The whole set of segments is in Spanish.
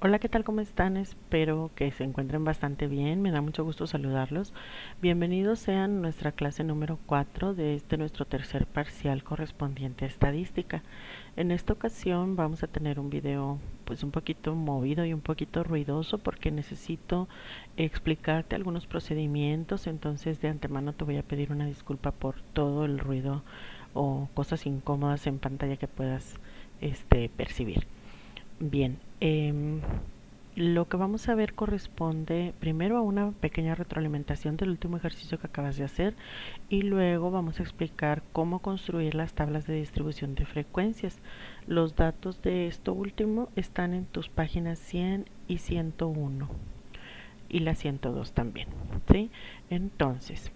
Hola, ¿qué tal? ¿Cómo están? Espero que se encuentren bastante bien. Me da mucho gusto saludarlos. Bienvenidos sean a nuestra clase número 4 de nuestro tercer parcial correspondiente a estadística. En esta ocasión vamos a tener un video pues un poquito movido y un poquito ruidoso porque necesito explicarte algunos procedimientos. Entonces de antemano te voy a pedir una disculpa por todo el ruido o cosas incómodas en pantalla que puedas percibir. Bien, lo que vamos a ver corresponde primero a una pequeña retroalimentación del último ejercicio que acabas de hacer y luego vamos a explicar cómo construir las tablas de distribución de frecuencias. Los datos de esto último están en tus páginas 100 y 101 y la 102 también, ¿sí? Entonces,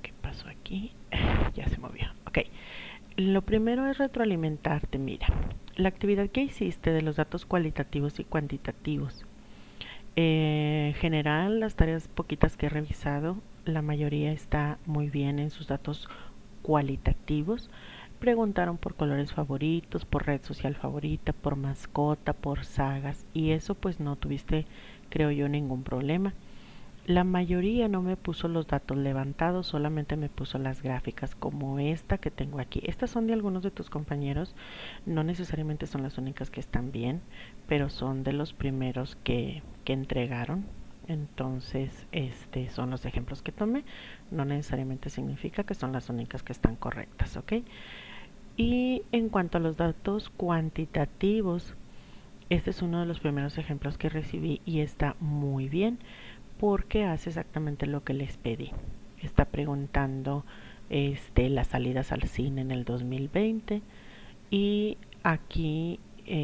¿qué pasó aquí? Ya se movió. Ok. Lo primero es retroalimentarte. Mira, la actividad que hiciste de los datos cualitativos y cuantitativos. En general, las tareas poquitas que he revisado, la mayoría está muy bien en sus datos cualitativos. Preguntaron por colores favoritos, por red social favorita, por mascota, por sagas, y eso pues no tuviste, creo yo, ningún problema. La mayoría no me puso los datos levantados, solamente me puso las gráficas como esta que tengo aquí. Estas son de algunos de tus compañeros, no necesariamente son las únicas que están bien, pero son de los primeros que entregaron. Entonces, son los ejemplos que tomé. No necesariamente significa que son las únicas que están correctas, ¿ok? Y en cuanto a los datos cuantitativos, este es uno de los primeros ejemplos que recibí y está muy bien porque hace exactamente lo que les pedí. Está preguntando las salidas al cine en el 2020 y aquí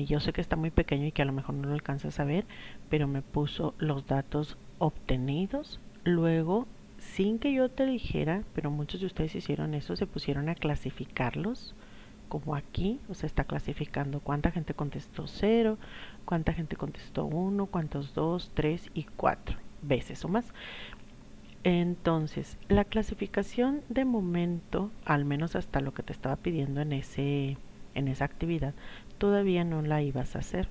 yo sé que está muy pequeño y que a lo mejor no lo alcanzas a ver, pero me puso los datos obtenidos, luego sin que yo te dijera, pero muchos de ustedes hicieron eso, se pusieron a clasificarlos como aquí, o sea, está clasificando cuánta gente contestó 0, cuánta gente contestó 1, cuántos 2, 3 y 4 veces o más. Entonces, la clasificación de momento, al menos hasta lo que te estaba pidiendo en esa actividad, todavía no la ibas a hacer.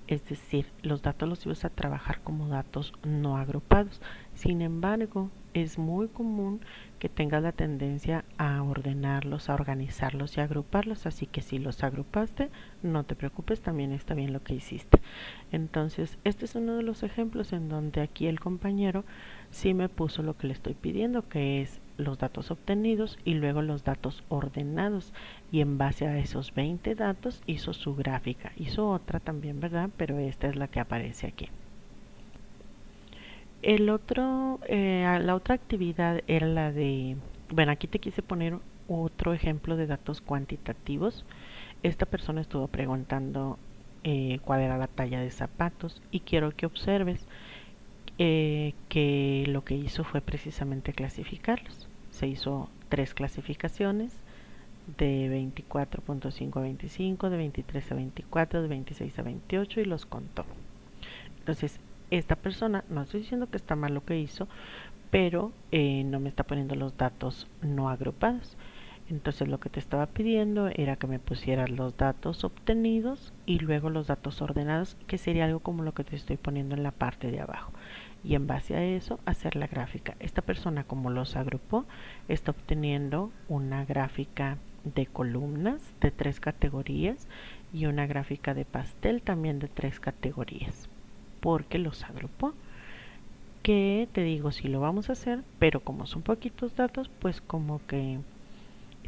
Es decir, los datos los ibas a trabajar como datos no agrupados. Sin embargo, es muy común que tengas la tendencia a ordenarlos, a organizarlos y a agruparlos, así que si los agrupaste, no te preocupes, también está bien lo que hiciste. Entonces, este es uno de los ejemplos en donde aquí el compañero sí me puso lo que le estoy pidiendo, que es los datos obtenidos y luego los datos ordenados, y en base a esos 20 datos hizo su gráfica. Hizo otra también, ¿verdad? Pero esta es la que aparece aquí. La otra actividad era la de, bueno, aquí te quise poner otro ejemplo de datos cuantitativos. Esta persona estuvo preguntando cuál era la talla de zapatos y quiero que observes que lo que hizo fue precisamente clasificarlos. Se hizo 3 clasificaciones de 24.5 a 25, de 23 a 24, de 26 a 28 y los contó. Entonces, esta persona, no estoy diciendo que está mal lo que hizo, pero no me está poniendo los datos no agrupados. Entonces lo que te estaba pidiendo era que me pusieras los datos obtenidos y luego los datos ordenados, que sería algo como lo que te estoy poniendo en la parte de abajo. Y en base a eso hacer la gráfica. Esta persona, como los agrupó, está obteniendo una gráfica de columnas de 3 categorías y una gráfica de pastel también de 3 categorías, porque los agrupó. Que te digo, si lo vamos a hacer, pero como son poquitos datos, pues como que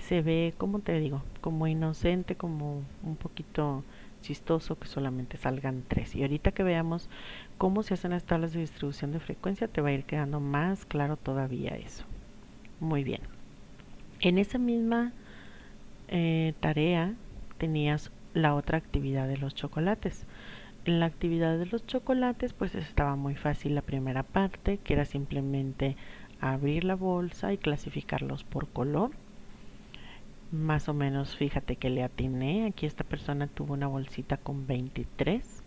se ve, como te digo, como inocente, como un poquito chistoso que solamente salgan 3. Y ahorita que veamos cómo se hacen las tablas de distribución de frecuencia, te va a ir quedando más claro todavía eso. Muy bien. En esa misma tarea tenías la otra actividad de los chocolates. En la actividad de los chocolates pues estaba muy fácil la primera parte, que era simplemente abrir la bolsa y clasificarlos por color. Más o menos fíjate que le atiné. Aquí esta persona tuvo una bolsita con 23.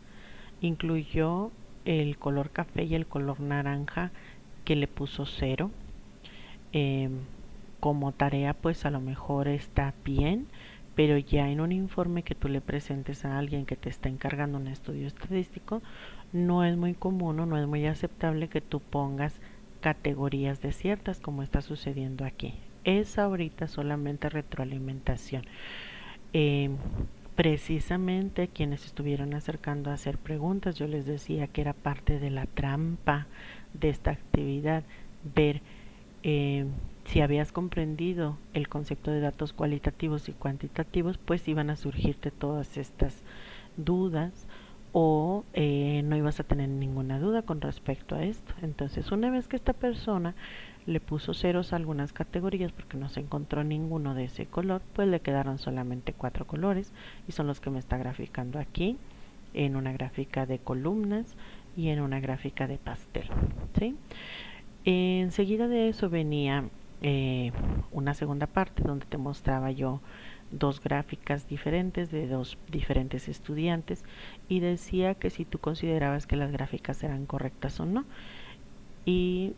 Incluyó el color café y el color naranja, que le puso 0. Como tarea pues a lo mejor está bien, pero ya en un informe que tú le presentes a alguien que te está encargando un estudio estadístico, no es muy común o no es muy aceptable que tú pongas categorías desiertas como está sucediendo aquí. Es ahorita solamente retroalimentación. Eh, Precisamente quienes estuvieron acercando a hacer preguntas, yo les decía que era parte de la trampa de esta actividad, ver si habías comprendido el concepto de datos cualitativos y cuantitativos, pues iban a surgirte todas estas dudas o no ibas a tener ninguna duda con respecto a esto. Entonces, una vez que esta persona le puso ceros a algunas categorías porque no se encontró ninguno de ese color, pues le quedaron solamente 4 colores y son los que me está graficando aquí en una gráfica de columnas y en una gráfica de pastel, ¿sí? Enseguida de eso venía una segunda parte donde te mostraba yo dos gráficas diferentes de dos diferentes estudiantes y decía que si tú considerabas que las gráficas eran correctas o no y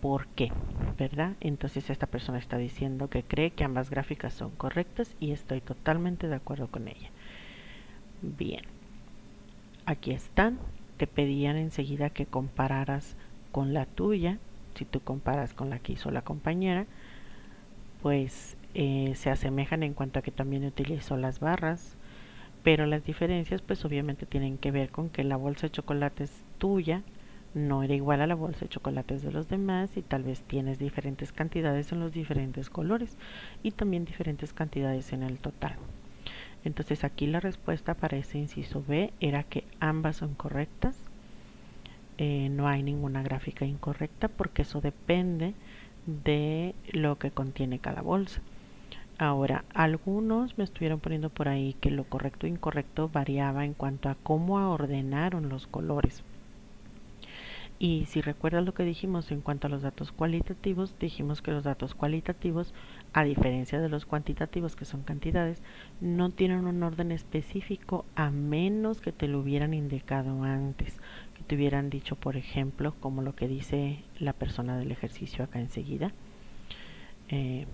por qué, ¿verdad? Entonces esta persona está diciendo que cree que ambas gráficas son correctas y estoy totalmente de acuerdo con ella. Bien, aquí están. Te pedían enseguida que compararas con la tuya. Si tú comparas con la que hizo la compañera, pues se asemejan en cuanto a que también utilizó las barras, pero las diferencias pues obviamente tienen que ver con que la bolsa de chocolates tuya no era igual a la bolsa de chocolates de los demás y tal vez tienes diferentes cantidades en los diferentes colores y también diferentes cantidades en el total. Entonces aquí la respuesta para ese inciso B era que ambas son correctas. No hay ninguna gráfica incorrecta porque eso depende de lo que contiene cada bolsa. Ahora, algunos me estuvieron poniendo por ahí que lo correcto e incorrecto variaba en cuanto a cómo ordenaron los colores. Y si recuerdas lo que dijimos en cuanto a los datos cualitativos, dijimos que los datos cualitativos, a diferencia de los cuantitativos, que son cantidades, no tienen un orden específico a menos que te lo hubieran indicado antes, que te hubieran dicho, por ejemplo, como lo que dice la persona del ejercicio acá enseguida,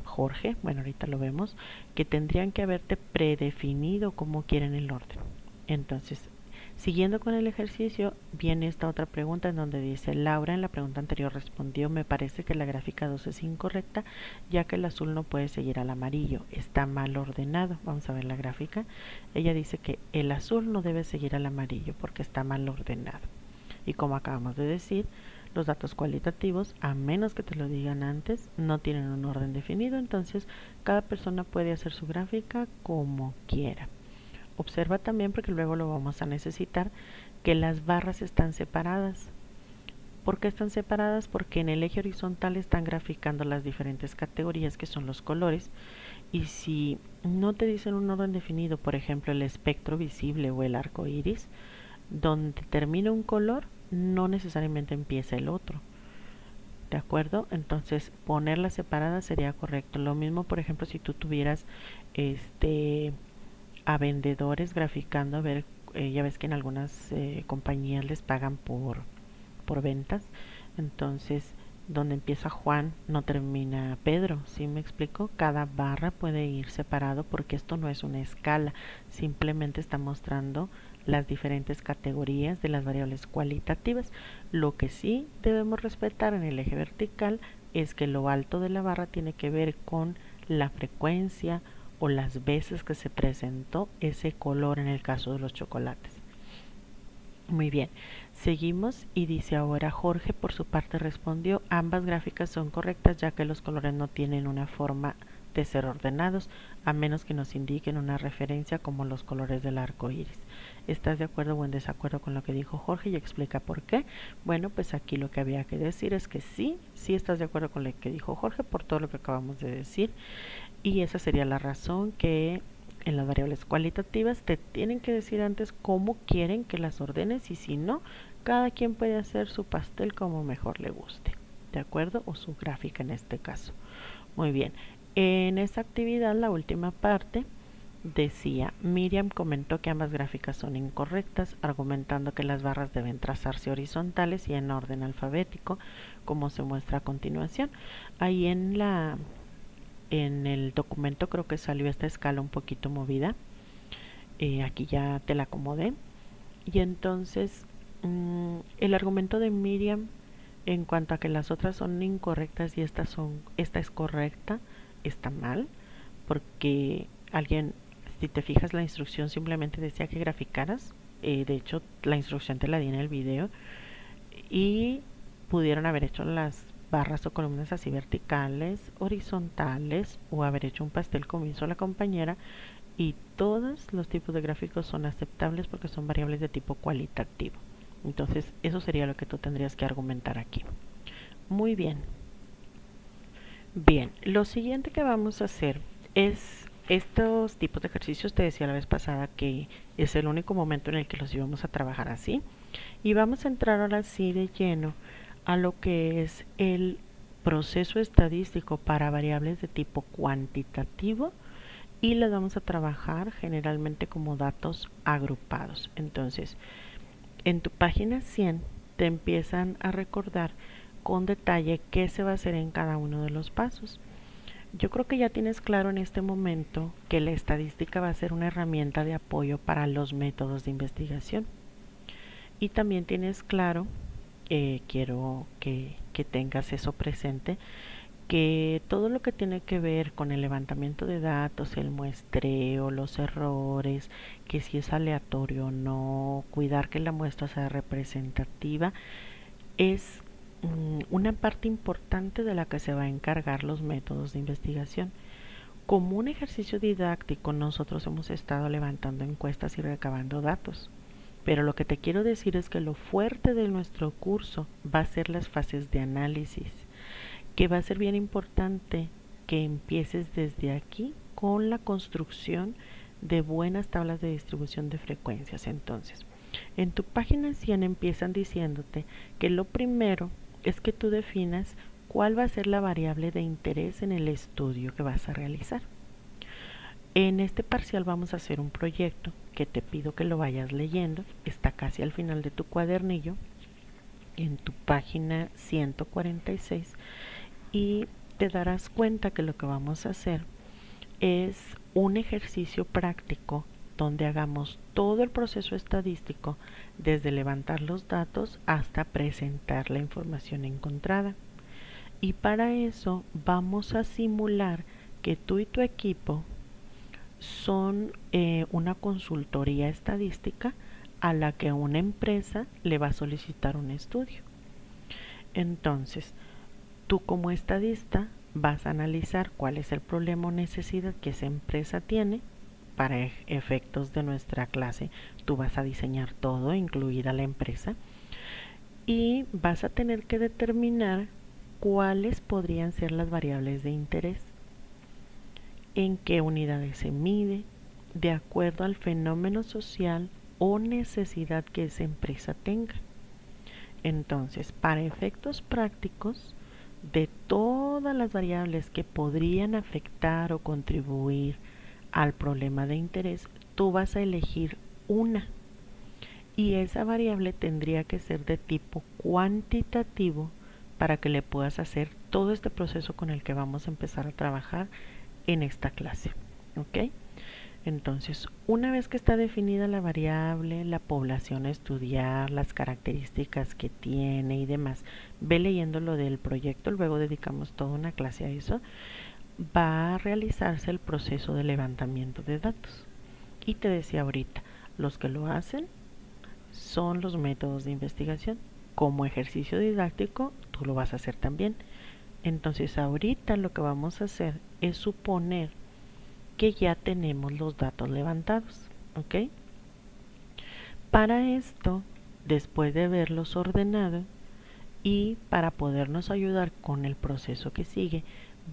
Jorge, bueno, ahorita lo vemos, que tendrían que haberte predefinido cómo quieren el orden. Entonces, siguiendo con el ejercicio, viene esta otra pregunta en donde dice, Laura en la pregunta anterior respondió, me parece que la gráfica 2 es incorrecta, ya que el azul no puede seguir al amarillo, está mal ordenado. Vamos a ver la gráfica. Ella dice que el azul no debe seguir al amarillo porque está mal ordenado. Y como acabamos de decir, los datos cualitativos, a menos que te lo digan antes, no tienen un orden definido, entonces cada persona puede hacer su gráfica como quiera. Observa también, porque luego lo vamos a necesitar, que las barras están separadas. ¿Por qué están separadas? Porque en el eje horizontal están graficando las diferentes categorías que son los colores, y si no te dicen un orden definido, por ejemplo el espectro visible o el arco iris, donde termina un color no necesariamente empieza el otro, ¿de acuerdo? Entonces ponerlas separadas sería correcto. Lo mismo, por ejemplo, si tú tuvieras a vendedores graficando, a ver, ya ves que en algunas compañías les pagan por ventas, entonces donde empieza Juan no termina Pedro, ¿sí me explico? Cada barra puede ir separado porque esto no es una escala, simplemente está mostrando las diferentes categorías de las variables cualitativas. Lo que sí debemos respetar en el eje vertical es que lo alto de la barra tiene que ver con la frecuencia o las veces que se presentó ese color en el caso de los chocolates. Muy bien, seguimos y dice ahora Jorge por su parte respondió, ambas gráficas son correctas ya que los colores no tienen una forma de ser ordenados a menos que nos indiquen una referencia como los colores del arco iris. ¿Estás de acuerdo o en desacuerdo con lo que dijo Jorge y explica por qué? Bueno, pues aquí lo que había que decir es que sí estás de acuerdo con lo que dijo Jorge por todo lo que acabamos de decir, y esa sería la razón que en las variables cualitativas te tienen que decir antes cómo quieren que las ordenes, y si no, cada quien puede hacer su pastel como mejor le guste, ¿de acuerdo? O su gráfica en este caso. Muy bien, en esta actividad, la última parte, decía, Miriam comentó que ambas gráficas son incorrectas, argumentando que las barras deben trazarse horizontales y en orden alfabético, como se muestra a continuación. Ahí en la En el documento creo que salió esta escala un poquito movida. Aquí ya te la acomodé. Y entonces el argumento de Miriam en cuanto a que las otras son incorrectas y esta es correcta, está mal, porque alguien, si te fijas, la instrucción simplemente decía que graficaras. De hecho, la instrucción te la di en el video, y pudieron haber hecho las barras o columnas así verticales, horizontales, o haber hecho un pastel como hizo la compañera, y todos los tipos de gráficos son aceptables porque son variables de tipo cualitativo. Entonces eso sería lo que tú tendrías que argumentar aquí. Muy bien. Bien, lo siguiente que vamos a hacer es estos tipos de ejercicios. Te decía la vez pasada que es el único momento en el que los íbamos a trabajar así. Y vamos a entrar ahora sí de lleno a lo que es el proceso estadístico para variables de tipo cuantitativo, y las vamos a trabajar generalmente como datos agrupados. Entonces, en tu página 100 te empiezan a recordar con detalle qué se va a hacer en cada uno de los pasos. Yo creo que ya tienes claro en este momento que la estadística va a ser una herramienta de apoyo para los métodos de investigación. Y también tienes claro, quiero que tengas eso presente, que todo lo que tiene que ver con el levantamiento de datos, el muestreo, los errores, que si es aleatorio o no, cuidar que la muestra sea representativa, es una parte importante de la que se va a encargar los métodos de investigación. Como un ejercicio didáctico, nosotros hemos estado levantando encuestas y recabando datos. Pero lo que te quiero decir es que lo fuerte de nuestro curso va a ser las fases de análisis, que va a ser bien importante que empieces desde aquí con la construcción de buenas tablas de distribución de frecuencias. Entonces, en tu página 100 empiezan diciéndote que lo primero es que tú definas cuál va a ser la variable de interés en el estudio que vas a realizar. En este parcial vamos a hacer un proyecto que te pido que lo vayas leyendo. Está casi al final de tu cuadernillo, en tu página 146, y te darás cuenta que lo que vamos a hacer es un ejercicio práctico donde hagamos todo el proceso estadístico, desde levantar los datos hasta presentar la información encontrada. Y para eso vamos a simular que tú y tu equipo son una consultoría estadística a la que una empresa le va a solicitar un estudio. Entonces, tú como estadista vas a analizar cuál es el problema o necesidad que esa empresa tiene. Para efectos de nuestra clase, tú vas a diseñar todo, incluida la empresa, y vas a tener que determinar cuáles podrían ser las variables de interés, en qué unidades se mide, de acuerdo al fenómeno social o necesidad que esa empresa tenga. Entonces, para efectos prácticos, de todas las variables que podrían afectar o contribuir al problema de interés, tú vas a elegir una, y esa variable tendría que ser de tipo cuantitativo para que le puedas hacer todo este proceso con el que vamos a empezar a trabajar en esta clase. ¿Ok? Entonces, una vez que está definida la variable, la población a estudiar, las características que tiene y demás, ve leyendo lo del proyecto, luego dedicamos toda una clase a eso. Va a realizarse el proceso de levantamiento de datos. Y te decía ahorita, los que lo hacen son los métodos de investigación. Como ejercicio didáctico, tú lo vas a hacer también. Entonces, ahorita lo que vamos a hacer es suponer que ya tenemos los datos levantados, ¿ok? Para esto, después de haberlos ordenado y para podernos ayudar con el proceso que sigue,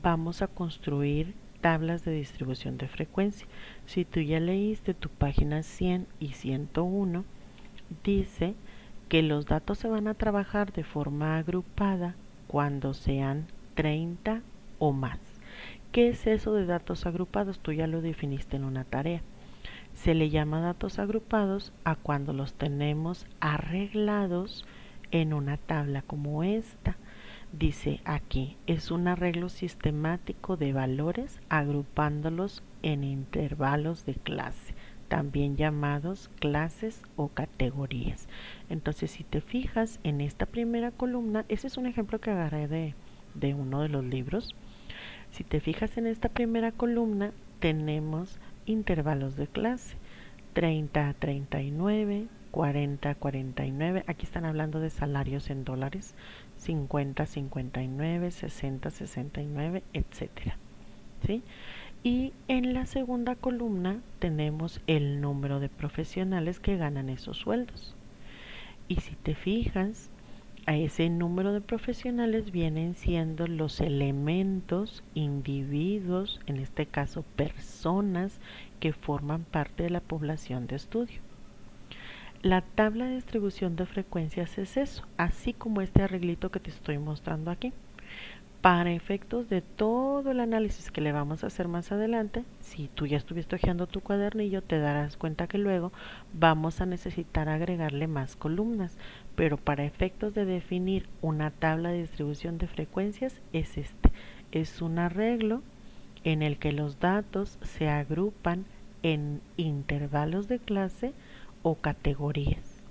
vamos a construir tablas de distribución de frecuencia. Si tú ya leíste tu página 100 y 101, dice que los datos se van a trabajar de forma agrupada cuando sean 30 o más. ¿Qué es eso de datos agrupados? Tú ya lo definiste en una tarea. Se le llama datos agrupados a cuando los tenemos arreglados en una tabla como esta. Dice aquí, es un arreglo sistemático de valores agrupándolos en intervalos de clase, también llamados clases o categorías. Entonces, si te fijas en esta primera columna, ese es un ejemplo que agarré de uno de los libros. Si te fijas en esta primera columna, tenemos intervalos de clase, 30 a 39, 40 a 49, aquí están hablando de salarios en dólares, 50 a 59, 60 a 69, etcétera, ¿sí? Y en la segunda columna tenemos el número de profesionales que ganan esos sueldos. Y si te fijas, a ese número de profesionales vienen siendo los elementos, individuos, en este caso personas, que forman parte de la población de estudio. La tabla de distribución de frecuencias es eso, así como este arreglito que te estoy mostrando aquí. Para efectos de todo el análisis que le vamos a hacer más adelante, si tú ya estuviste hojeando tu cuadernillo, te darás cuenta que luego vamos a necesitar agregarle más columnas, pero para efectos de definir una tabla de distribución de frecuencias es es un arreglo en el que los datos se agrupan en intervalos de clase o categorías.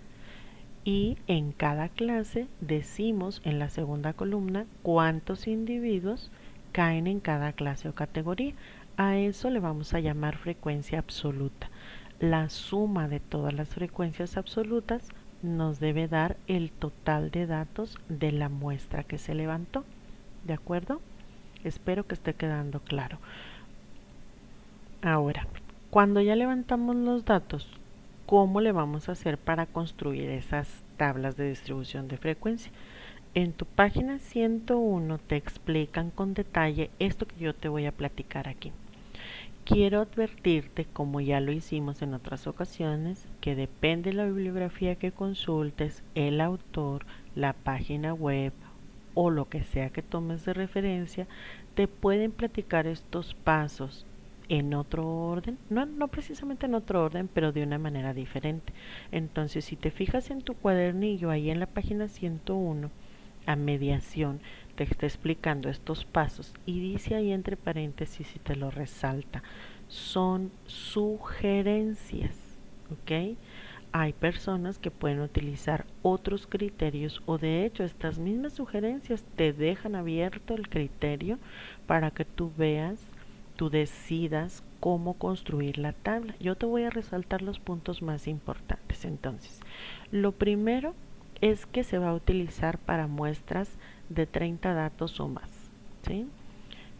Y en cada clase decimos en la segunda columna cuántos individuos caen en cada clase o categoría. A eso le vamos a llamar frecuencia absoluta. La suma de todas las frecuencias absolutas nos debe dar el total de datos de la muestra que se levantó. ¿De acuerdo? Espero que esté quedando claro. Ahora, cuando ya levantamos los datos, ¿cómo le vamos a hacer para construir esas tablas de distribución de frecuencia? En tu página 101 te explican con detalle esto que yo te voy a platicar aquí. Quiero advertirte, como ya lo hicimos en otras ocasiones, que depende de la bibliografía que consultes, el autor, la página web o lo que sea que tomes de referencia, te pueden platicar estos pasos en otro orden, no precisamente en otro orden, pero de una manera diferente. Entonces, si te fijas en tu cuadernillo, ahí en la página 101, a mediación, te está explicando estos pasos y dice ahí entre paréntesis y te lo resalta, son sugerencias, ¿ok? Hay personas que pueden utilizar otros criterios o de hecho estas mismas sugerencias te dejan abierto el criterio para que tú veas, tú decidas cómo construir la tabla. Yo te voy a resaltar los puntos más importantes. Entonces, lo primero es que se va a utilizar para muestras de 30 datos o más, ¿sí?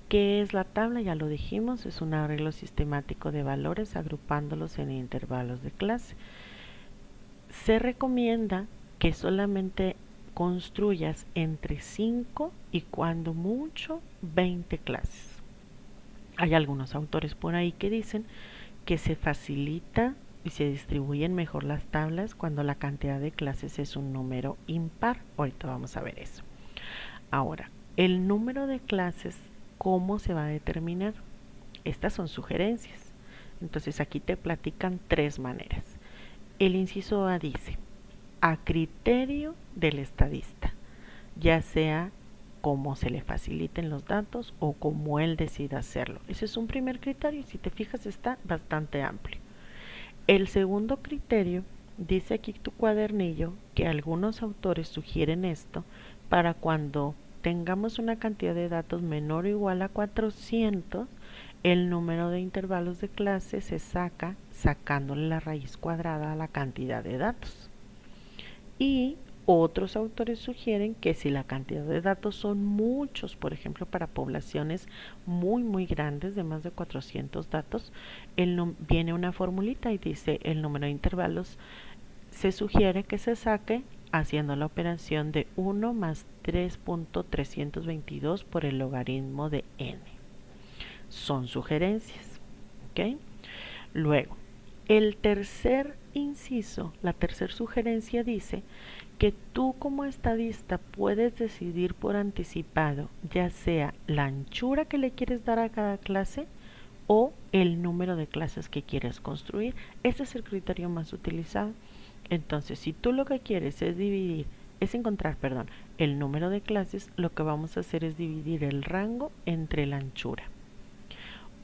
¿Qué es la tabla? Ya lo dijimos, es un arreglo sistemático de valores agrupándolos en intervalos de clase. Se recomienda que solamente construyas entre 5 y cuando mucho 20 clases. Hay algunos autores por ahí que dicen que se facilita y se distribuyen mejor las tablas cuando la cantidad de clases es un número impar. Ahorita vamos a ver eso. Ahora, el número de clases, ¿cómo se va a determinar? Estas son sugerencias. Entonces aquí te platican tres maneras. El inciso A dice, a criterio del estadista, ya sea como se le faciliten los datos o como él decida hacerlo. Ese es un primer criterio y si te fijas está bastante amplio. El segundo criterio, dice aquí tu cuadernillo, que algunos autores sugieren esto para cuando tengamos una cantidad de datos menor o igual a 400, el número de intervalos de clase se saca sacándole la raíz cuadrada a la cantidad de datos. Y otros autores sugieren que si la cantidad de datos son muchos, por ejemplo para poblaciones muy grandes de más de 400 datos, viene una formulita y dice el número de intervalos se sugiere que se saque haciendo la operación de 1 más 3.322 por el logaritmo de n. Son sugerencias, ¿ok? Luego, el tercer inciso, la tercera sugerencia dice que tú como estadista puedes decidir por anticipado, ya sea la anchura que le quieres dar a cada clase o el número de clases que quieres construir. Este es el criterio más utilizado. Entonces, si tú lo que quieres es encontrar el número de clases, lo que vamos a hacer es dividir el rango entre la anchura.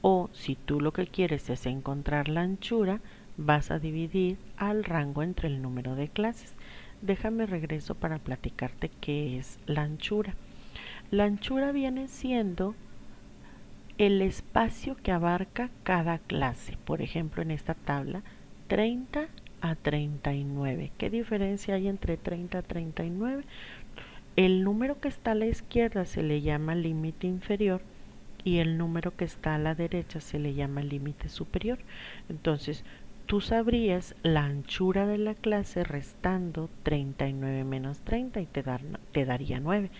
O si tú lo que quieres es encontrar la anchura, vas a dividir al rango entre el número de clases. Déjame regreso para platicarte qué es la anchura. La anchura viene siendo el espacio que abarca cada clase. Por ejemplo, en esta tabla, 30 a 39. ¿Qué diferencia hay entre 30 a 39? El número que está a la izquierda se le llama límite inferior y el número que está a la derecha se le llama límite superior. Entonces, tú sabrías la anchura de la clase restando 39 menos 30 y te daría 9.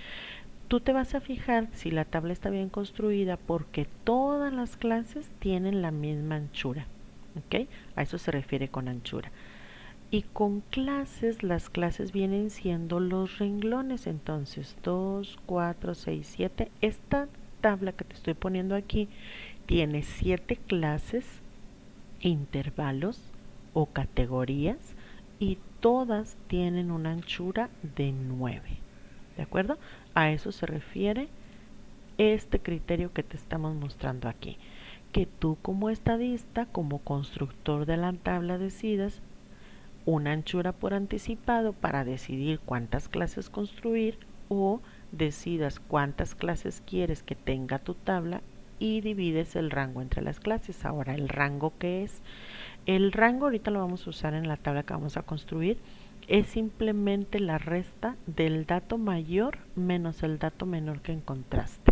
Tú te vas a fijar si la tabla está bien construida porque todas las clases tienen la misma anchura. ¿Ok? A eso se refiere con anchura. Y con clases, las clases vienen siendo los renglones. Entonces, 2, 4, 6, 7. Esta tabla que te estoy poniendo aquí tiene 7 clases, intervalos o categorías y todas tienen una anchura de 9. ¿De acuerdo? A eso se refiere este criterio que te estamos mostrando aquí. Que tú como estadista, como constructor de la tabla, decidas una anchura por anticipado para decidir cuántas clases construir o decidas cuántas clases quieres que tenga tu tabla y divides el rango entre las clases. Ahora, ¿el rango qué es? El rango ahorita lo vamos a usar en la tabla que vamos a construir. Es simplemente la resta del dato mayor menos el dato menor que encontraste.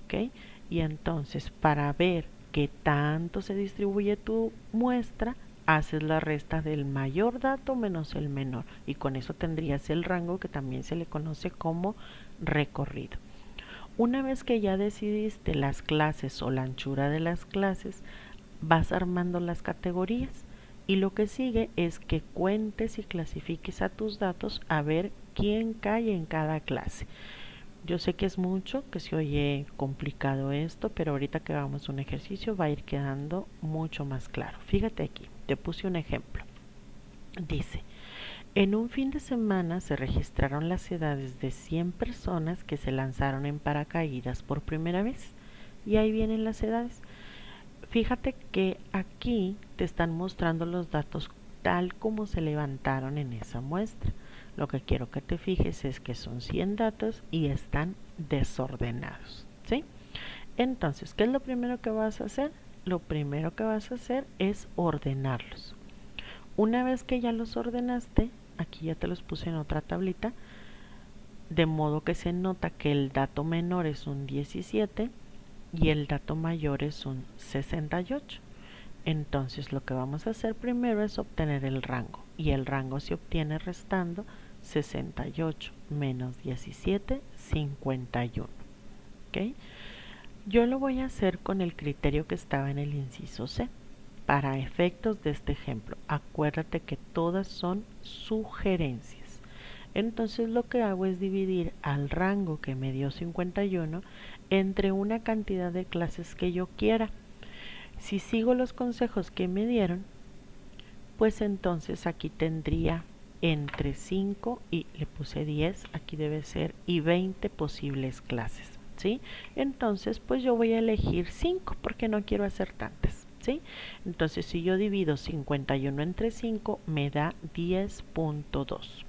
¿Ok? Y entonces, para ver qué tanto se distribuye tu muestra, haces la resta del mayor dato menos el menor. Y con eso tendrías el rango, que también se le conoce como recorrido. Una vez que ya decidiste las clases o la anchura de las clases, vas armando las categorías. Y lo que sigue es que cuentes y clasifiques a tus datos a ver quién cae en cada clase. Yo sé que es mucho, que se oye complicado esto, pero ahorita que hagamos un ejercicio va a ir quedando mucho más claro. Fíjate aquí, te puse un ejemplo. Dice, en un fin de semana se registraron las edades de 100 personas que se lanzaron en paracaídas por primera vez. Y ahí vienen las edades. Fíjate que aquí te están mostrando los datos tal como se levantaron en esa muestra. Lo que quiero que te fijes es que son 100 datos y están desordenados, ¿sí? Entonces, ¿qué es lo primero que vas a hacer? Lo primero que vas a hacer es ordenarlos. Una vez que ya los ordenaste, aquí ya te los puse en otra tablita, de modo que se nota que el dato menor es un 17 y el dato mayor es un 68. Entonces lo que vamos a hacer primero es obtener el rango, y el rango se obtiene restando 68 menos 17, 51. ¿Okay? Yo lo voy a hacer con el criterio que estaba en el inciso C. Para efectos de este ejemplo, acuérdate que todas son sugerencias. Entonces lo que hago es dividir al rango que me dio 51 entre una cantidad de clases que yo quiera. Si sigo los consejos que me dieron, pues entonces aquí tendría entre 5 y le puse 10, aquí debe ser, y 20 posibles clases, ¿sí? Entonces pues yo voy a elegir 5 porque no quiero hacer tantas, ¿sí? Entonces si yo divido 51 entre 5 me da 10.2.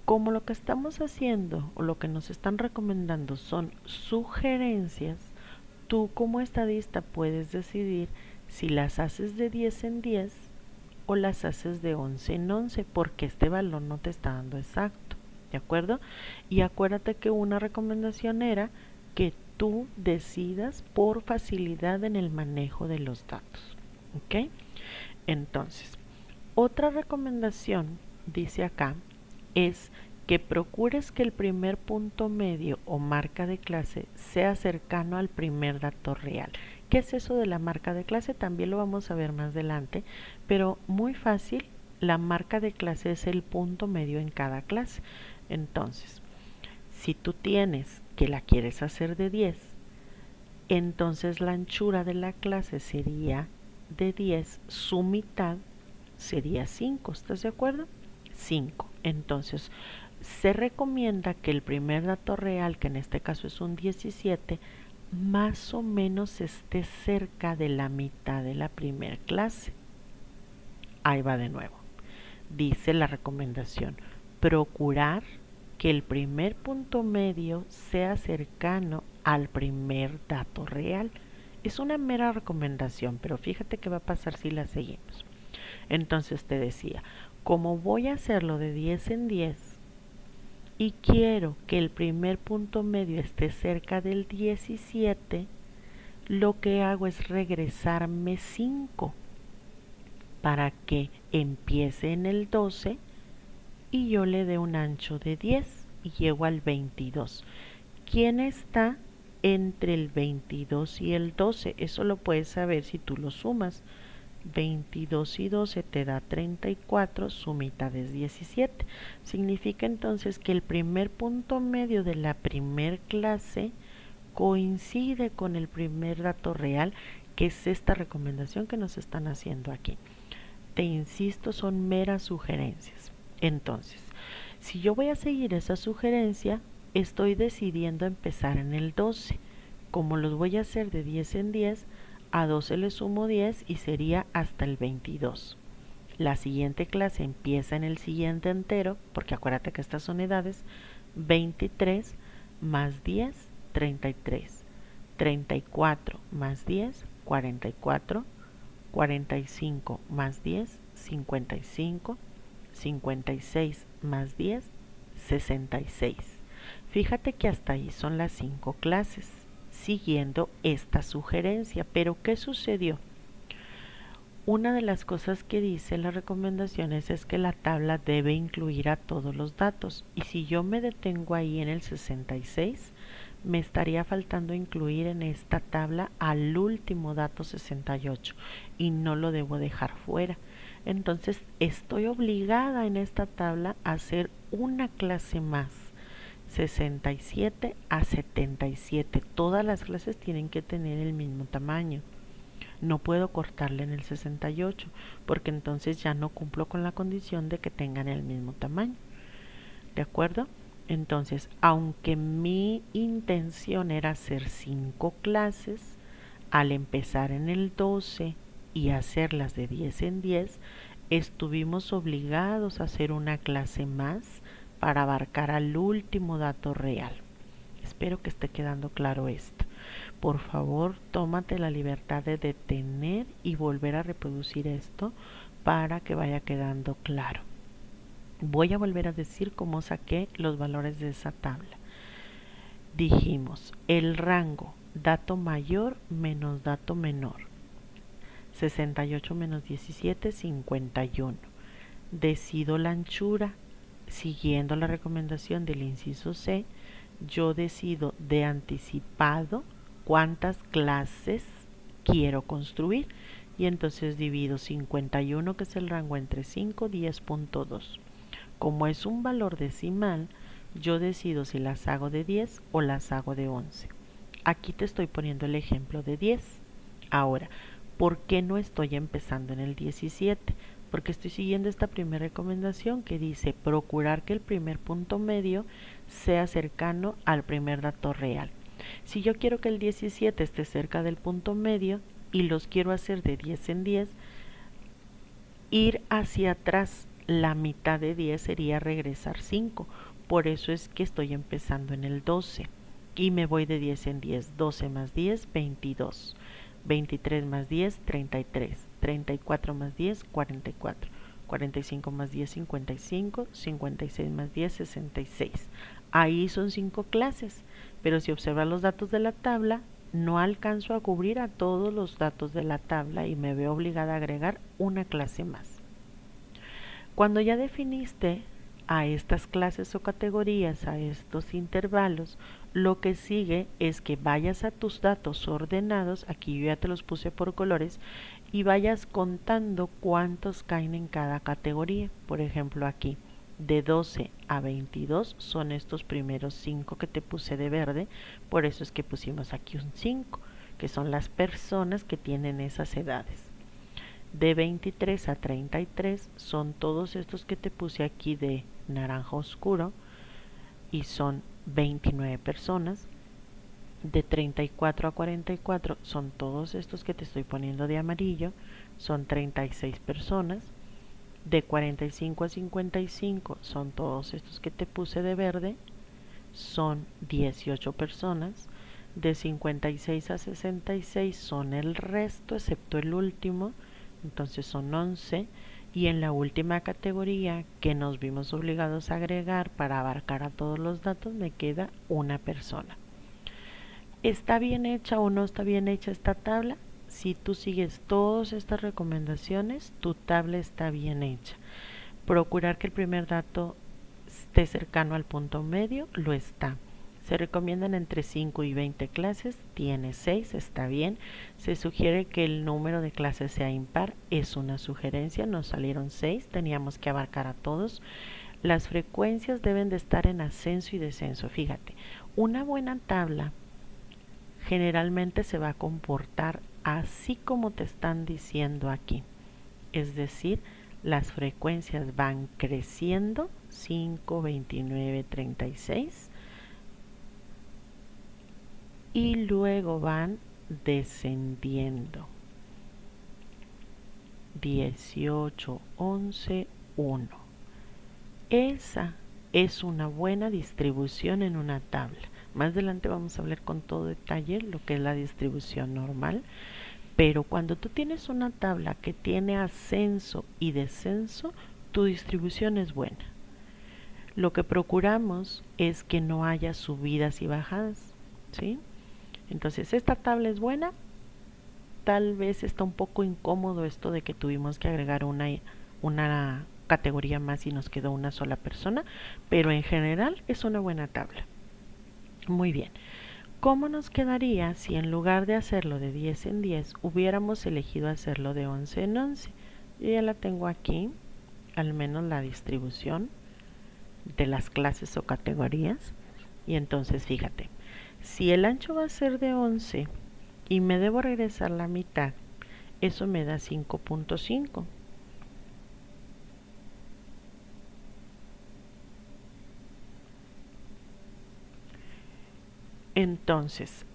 Como lo que estamos haciendo o lo que nos están recomendando son sugerencias, tú como estadista puedes decidir si las haces de 10 en 10 o las haces de 11 en 11, porque este valor no te está dando exacto, ¿de acuerdo? Y acuérdate que una recomendación era que tú decidas por facilidad en el manejo de los datos, ¿ok? Entonces, otra recomendación, dice acá, es que procures que el primer punto medio o marca de clase sea cercano al primer dato real. ¿Qué es eso de la marca de clase? También lo vamos a ver más adelante, pero muy fácil, la marca de clase es el punto medio en cada clase. Entonces, si tú tienes que la quieres hacer de 10, entonces la anchura de la clase sería de 10, su mitad sería 5, ¿estás de acuerdo? 5. Entonces, Se recomienda que el primer dato real, que en este caso es un 17, más o menos esté cerca de la mitad de la primera clase. Ahí va de nuevo. Dice la recomendación, procurar que el primer punto medio sea cercano al primer dato real. Es una mera recomendación, pero fíjate qué va a pasar si la seguimos. Entonces te decía, como voy a hacerlo de 10 en 10 y quiero que el primer punto medio esté cerca del 17, lo que hago es regresarme 5 para que empiece en el 12 y yo le dé un ancho de 10 y llego al 22. ¿Quién está entre el 22 y el 12? Eso lo puedes saber si tú lo sumas. 22 y 12 te da 34, su mitad es 17. Significa entonces que el primer punto medio de la primer clase coincide con el primer dato real, que es esta recomendación que nos están haciendo aquí. Te insisto, son meras sugerencias. Entonces, si yo voy a seguir esa sugerencia, estoy decidiendo empezar en el 12. Como los voy a hacer de 10 en 10, a 12 le sumo 10 y sería hasta el 22. La siguiente clase empieza en el siguiente entero, porque acuérdate que estas son edades. 23 más 10, 33. 34 más 10, 44. 45 más 10, 55. 56 más 10, 66. Fíjate que hasta ahí son las 5 clases, siguiendo esta sugerencia. Pero ¿qué sucedió? Una de las cosas que dice las recomendaciones es que la tabla debe incluir a todos los datos. Y si yo me detengo ahí en el 66, me estaría faltando incluir en esta tabla al último dato 68 y no lo debo dejar fuera. Entonces estoy obligada en esta tabla a hacer una clase más, 67 a 77. Todas las clases tienen que tener el mismo tamaño. No puedo cortarle en el 68 porque entonces ya no cumplo con la condición de que tengan el mismo tamaño. ¿De acuerdo? Entonces, aunque mi intención era hacer 5 clases, al empezar en el 12 y hacerlas de 10 en 10, estuvimos obligados a hacer una clase más para abarcar al último dato real. Espero que esté quedando claro esto. Por favor, tómate la libertad de detener y volver a reproducir esto para que vaya quedando claro. Voy a volver a decir cómo saqué los valores de esa tabla. Dijimos, el rango, dato mayor menos dato menor. 68 menos 17, 51. Decido la anchura. Siguiendo la recomendación del inciso C, yo decido de anticipado cuántas clases quiero construir. Y entonces divido 51, que es el rango, entre 5, 10.2. Como es un valor decimal, yo decido si las hago de 10 o las hago de 11. Aquí te estoy poniendo el ejemplo de 10. Ahora, ¿por qué no estoy empezando en el 17? Porque estoy siguiendo esta primera recomendación que dice procurar que el primer punto medio sea cercano al primer dato real. Si yo quiero que el 17 esté cerca del punto medio y los quiero hacer de 10 en 10, ir hacia atrás la mitad de 10 sería regresar 5. Por eso es que estoy empezando en el 12 y me voy de 10 en 10. 12 más 10, 22. 23 más 10, 33. 34 más 10, 44. 45 más 10, 55. 56 más 10, 66. Ahí son 5 clases, pero si observas los datos de la tabla, no alcanzo a cubrir a todos los datos de la tabla y me veo obligada a agregar una clase más. Cuando ya definiste a estas clases o categorías, a estos intervalos, lo que sigue es que vayas a tus datos ordenados, aquí yo ya te los puse por colores, y vayas contando cuántos caen en cada categoría. Por ejemplo, aquí de 12 a 22 son estos primeros 5 que te puse de verde, por eso es que pusimos aquí un 5, que son las personas que tienen esas edades. De 23 a 33 son todos estos que te puse aquí de naranja oscuro, y son 29 personas. De 34 a 44 son todos estos que te estoy poniendo de amarillo, son 36 personas. De 45 a 55 son todos estos que te puse de verde, son 18 personas. De 56 a 66 son el resto, excepto el último, entonces son 11. Y en la última categoría que nos vimos obligados a agregar para abarcar a todos los datos, me queda una persona. ¿Está bien hecha o no está bien hecha esta tabla? Si tú sigues todas estas recomendaciones, tu tabla está bien hecha. Procurar que el primer dato esté cercano al punto medio, lo está. Se recomiendan entre 5 y 20 clases, tiene 6, está bien. Se sugiere que el número de clases sea impar, es una sugerencia, nos salieron 6, teníamos que abarcar a todos. Las frecuencias deben de estar en ascenso y descenso. Fíjate, una buena tabla generalmente se va a comportar así como te están diciendo aquí. Es decir, las frecuencias van creciendo, 5, 29, 36, y luego van descendiendo, 18, 11, 1. Esa es una buena distribución en una tabla. Más adelante vamos a hablar con todo detalle lo que es la distribución normal, pero cuando tú tienes una tabla que tiene ascenso y descenso, tu distribución es buena. Lo que procuramos es que no haya subidas y bajadas, ¿sí? Entonces, esta tabla es buena. Tal vez está un poco incómodo esto de que tuvimos que agregar una categoría más y nos quedó una sola persona, pero en general es una buena tabla. Muy bien. ¿Cómo nos quedaría si en lugar de hacerlo de 10 en 10 hubiéramos elegido hacerlo de 11 en 11? Yo ya la tengo aquí, al menos la distribución de las clases o categorías. Y entonces fíjate, si el ancho va a ser de 11 y me debo regresar la mitad, eso me da 5.5. Entonces,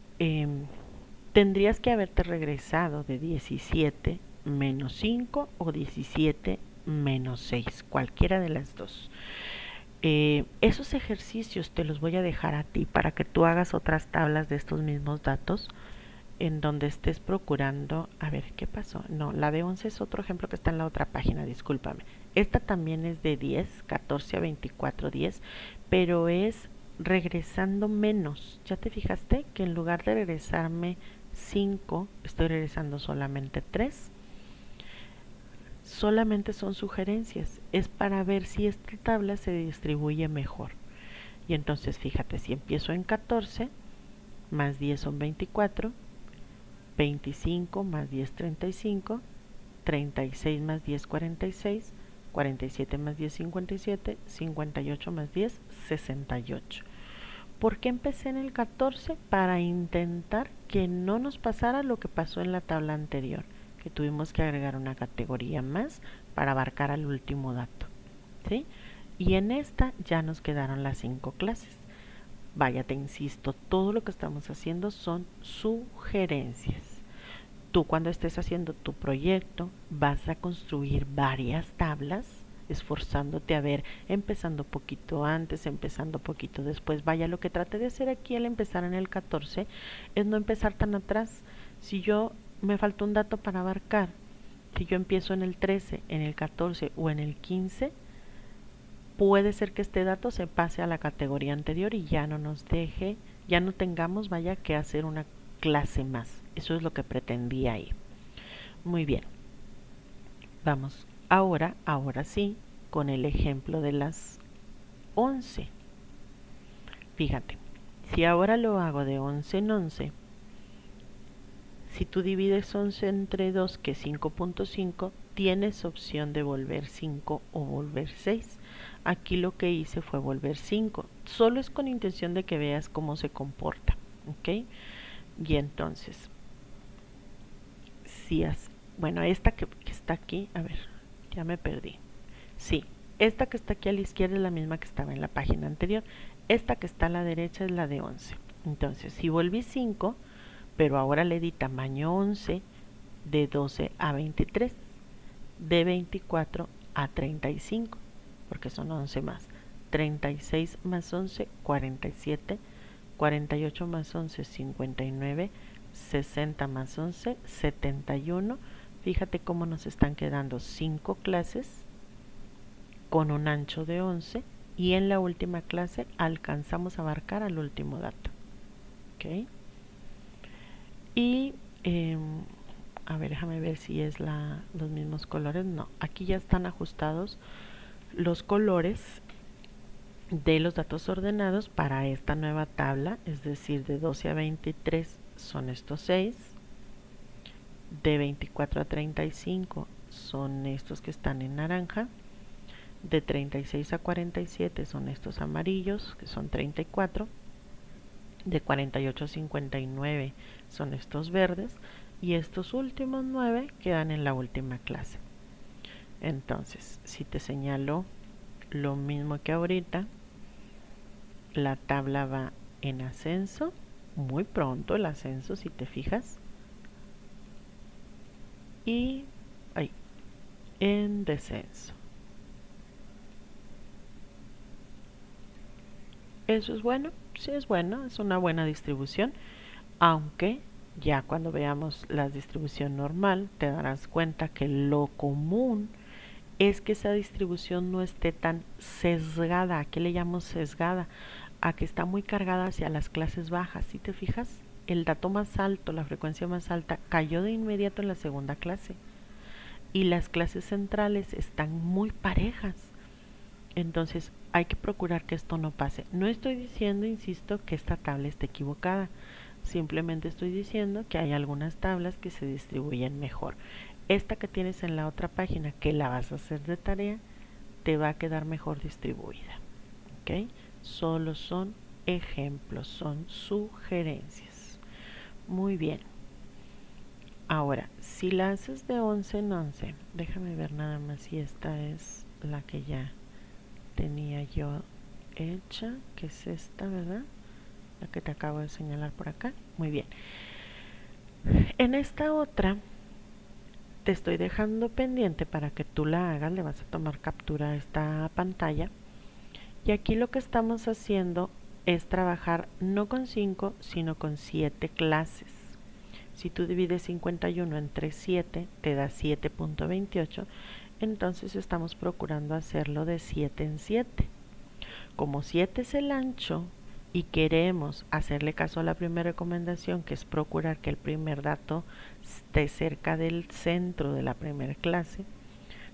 tendrías que haberte regresado de 17 menos 5 o 17 menos 6, cualquiera de las dos. Esos ejercicios te los voy a dejar a ti para que tú hagas otras tablas de estos mismos datos en donde estés procurando. A ver, ¿qué pasó? No, la de 11 es otro ejemplo que está en la otra página, discúlpame. Esta también es de 10, 14 a 24, 10, pero es regresando menos. ¿Ya te fijaste que en lugar de regresarme 5, estoy regresando solamente 3? Solamente son sugerencias, es para ver si esta tabla se distribuye mejor. Y entonces fíjate, si empiezo en 14, más 10 son 24, 25 más 10, 35, 36 más 10, 46, 47 más 10, 57, 58 más 10, 68. ¿Por qué empecé en el 14? Para intentar que no nos pasara lo que pasó en la tabla anterior, que tuvimos que agregar una categoría más para abarcar al último dato, ¿sí? Y en esta ya nos quedaron las 5 clases. Vaya, te insisto, todo lo que estamos haciendo son sugerencias. Tú cuando estés haciendo tu proyecto vas a construir varias tablas, esforzándote a ver, empezando poquito antes, empezando poquito después. Vaya, lo que traté de hacer aquí al empezar en el 14 es no empezar tan atrás. Si yo me faltó un dato para abarcar, si yo empiezo en el 13, en el 14 o en el 15, puede ser que este dato se pase a la categoría anterior y ya no nos deje, ya no tengamos, vaya, que hacer una clase más. Eso es lo que pretendía ahí. Muy bien. Vamos ahora sí, con el ejemplo de las 11. Fíjate, si ahora lo hago de 11 en 11, si tú divides 11 entre 2, que es 5.5, tienes opción de volver 5 o volver 6. Aquí lo que hice fue volver 5. Solo es con intención de que veas cómo se comporta, ¿ok? Y entonces, si bueno, esta que está aquí, a ver, ya me perdí. Sí, esta que está aquí a la izquierda es la misma que estaba en la página anterior. Esta que está a la derecha es la de 11. Entonces, si volví 5, pero ahora le di tamaño 11, de 12 a 23, de 24 a 35, porque son 11 más. 36 más 11, 47. 48 más 11, 59. 60 más 11, 71. Fíjate cómo nos están quedando 5 clases con un ancho de 11 y en la última clase alcanzamos a abarcar al último dato. ¿Okay? Y a ver, déjame ver si es los mismos colores. No, aquí ya están ajustados los colores de los datos ordenados para esta nueva tabla, es decir, de 12 a 23 son estos 6, de 24 a 35 son estos que están en naranja, de 36 a 47 son estos amarillos, que son 34, de 48 a 59 son estos verdes, y estos últimos 9 quedan en la última clase. Entonces, si te señalo lo mismo que ahorita, la tabla va en ascenso, muy pronto el ascenso si te fijas, y ahí, en descenso. ¿Eso es bueno? Sí es bueno, es una buena distribución, aunque ya cuando veamos la distribución normal te darás cuenta que lo común es que esa distribución no esté tan sesgada. ¿A qué le llamo sesgada? A que está muy cargada hacia las clases bajas. ¿Sí te fijas? El dato más alto, la frecuencia más alta, cayó de inmediato en la segunda clase. Y las clases centrales están muy parejas. Entonces hay que procurar que esto no pase. No estoy diciendo, insisto, que esta tabla esté equivocada. Simplemente estoy diciendo que hay algunas tablas que se distribuyen mejor. Esta que tienes en la otra página, que la vas a hacer de tarea, te va a quedar mejor distribuida. ¿Ok? Solo son ejemplos, son sugerencias. Muy bien. Ahora, si la haces de 11 en 11, déjame ver nada más si esta es la que ya tenía yo hecha, que es esta, ¿verdad? La que te acabo de señalar por acá. Muy bien. En esta otra te estoy dejando pendiente para que tú la hagas. Le vas a tomar captura a esta pantalla. Y aquí lo que estamos haciendo es trabajar no con 5, sino con 7 clases. Si tú divides 51 entre 7, te da 7.28. Entonces estamos procurando hacerlo de 7 en 7. Como 7 es el ancho y queremos hacerle caso a la primera recomendación, que es procurar que el primer dato esté cerca del centro de la primera clase,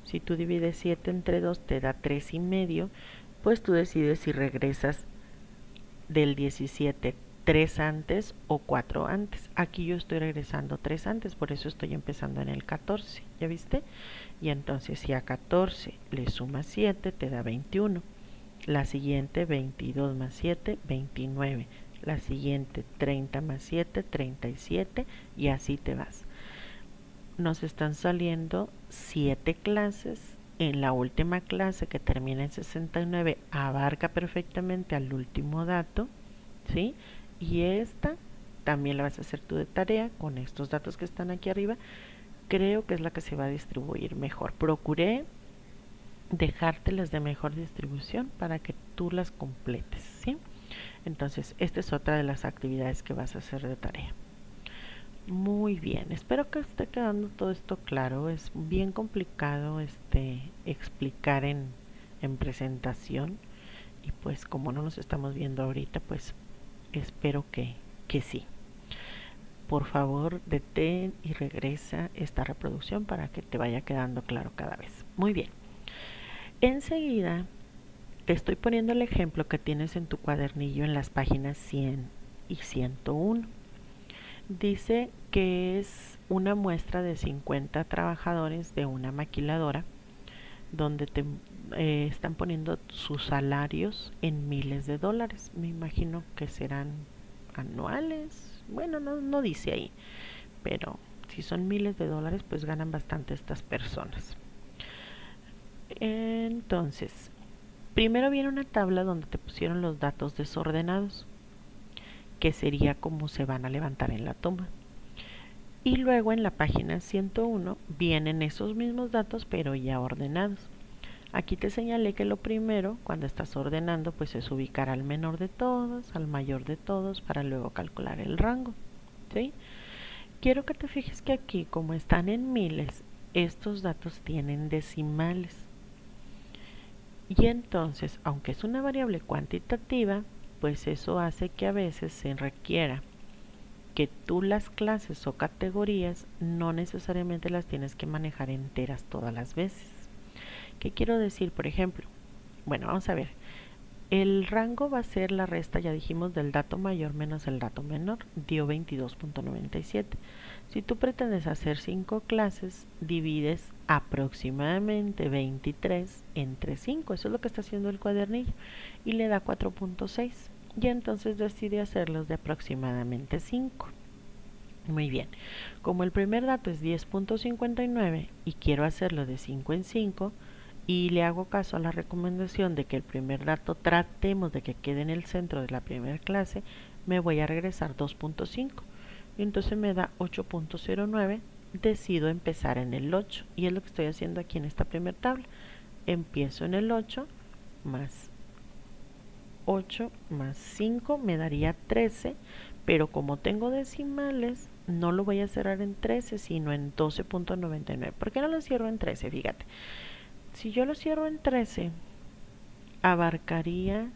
si tú divides 7 entre 2 te da 3,5, pues tú decides si regresas del 17 3 antes o 4 antes. Aquí yo estoy regresando 3 antes, por eso estoy empezando en el 14, ¿ya viste? Y entonces si a 14 le sumas 7 te da 21. La siguiente 22 más 7, 29. La siguiente 30 más 7, 37 y así te vas. Nos están saliendo 7 clases. En la última clase que termina en 69 abarca perfectamente al último dato, ¿sí? Y esta también la vas a hacer tú de tarea con estos datos que están aquí arriba. Creo que es la que se va a distribuir mejor. Procuré dejártelas de mejor distribución para que tú las completes, ¿sí? Entonces, esta es otra de las actividades que vas a hacer de tarea. Muy bien, espero que esté quedando todo esto claro. Es bien complicado explicar en presentación, y pues como no nos estamos viendo ahorita, pues espero que sí. Por favor, detén y regresa esta reproducción para que te vaya quedando claro cada vez. Muy bien. Enseguida te estoy poniendo el ejemplo que tienes en tu cuadernillo en las páginas 100 y 101. Dice que es una muestra de 50 trabajadores de una maquiladora donde te están poniendo sus salarios en miles de dólares. Me imagino que serán anuales. Bueno, no dice ahí, pero si son miles de dólares, pues ganan bastante estas personas. Entonces, Primero viene una tabla donde te pusieron los datos desordenados, que sería como se van a levantar en la toma. Y luego en la página 101 vienen esos mismos datos pero ya ordenados. Aquí te señalé que lo primero, cuando estás ordenando, pues es ubicar al menor de todos, al mayor de todos, para luego calcular el rango, ¿sí? Quiero que te fijes que aquí, como están en miles, estos datos tienen decimales. Y entonces, aunque es una variable cuantitativa, pues eso hace que a veces se requiera que tú las clases o categorías no necesariamente las tienes que manejar enteras todas las veces. ¿Qué quiero decir? Por ejemplo, bueno, vamos a ver. El rango va a ser la resta, ya dijimos, del dato mayor menos el dato menor, dio 22.97. Si tú pretendes hacer 5 clases, divides aproximadamente 23 entre 5, eso es lo que está haciendo el cuadernillo, y le da 4.6, y entonces decide hacerlos de aproximadamente 5. Muy bien, como el primer dato es 10.59 y quiero hacerlo de 5 en 5, y le hago caso a la recomendación de que el primer dato tratemos de que quede en el centro de la primera clase, me voy a regresar 2.5 y entonces me da 8.09. Decido empezar en el 8 y es lo que estoy haciendo aquí en esta primera tabla. Empiezo en el 8 más 8 más 5 me daría 13, pero como tengo decimales no lo voy a cerrar en 13 sino en 12.99. ¿Por qué no lo cierro en 13? Fíjate, si yo lo cierro en 13, abarcaría,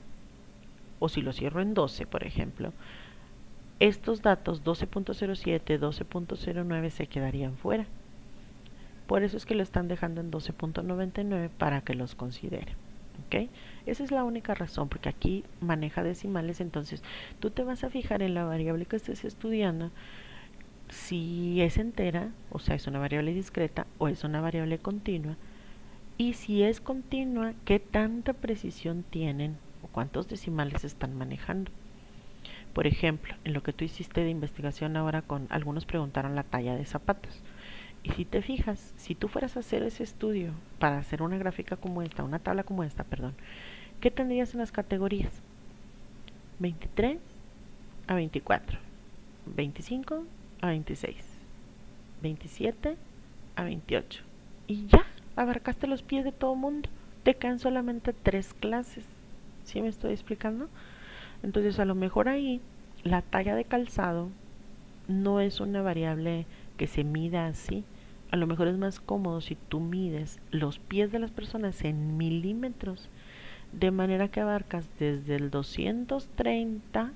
o si lo cierro en 12, por ejemplo, estos datos 12.07, 12.09 se quedarían fuera. Por eso es que lo están dejando en 12.99 para que los considere. ¿Okay? Esa es la única razón, porque aquí maneja decimales, entonces tú te vas a fijar en la variable que estés estudiando, si es entera, o sea, es una variable discreta o es una variable continua. Y si es continua, ¿qué tanta precisión tienen o cuántos decimales están manejando? Por ejemplo, en lo que tú hiciste de investigación ahora, con algunos preguntaron la talla de zapatos. Y si te fijas, si tú fueras a hacer ese estudio para hacer una gráfica como esta, una tabla como esta, perdón, ¿qué tendrías en las categorías? 23 a 24, 25 a 26, 27 a 28. Y ya, abarcaste los pies de todo mundo. Te quedan solamente 3 clases. ¿Sí me estoy explicando? Entonces a lo mejor ahí la talla de calzado no es una variable que se mida así. A lo mejor es más cómodo si tú mides los pies de las personas en milímetros, de manera que abarcas desde el 230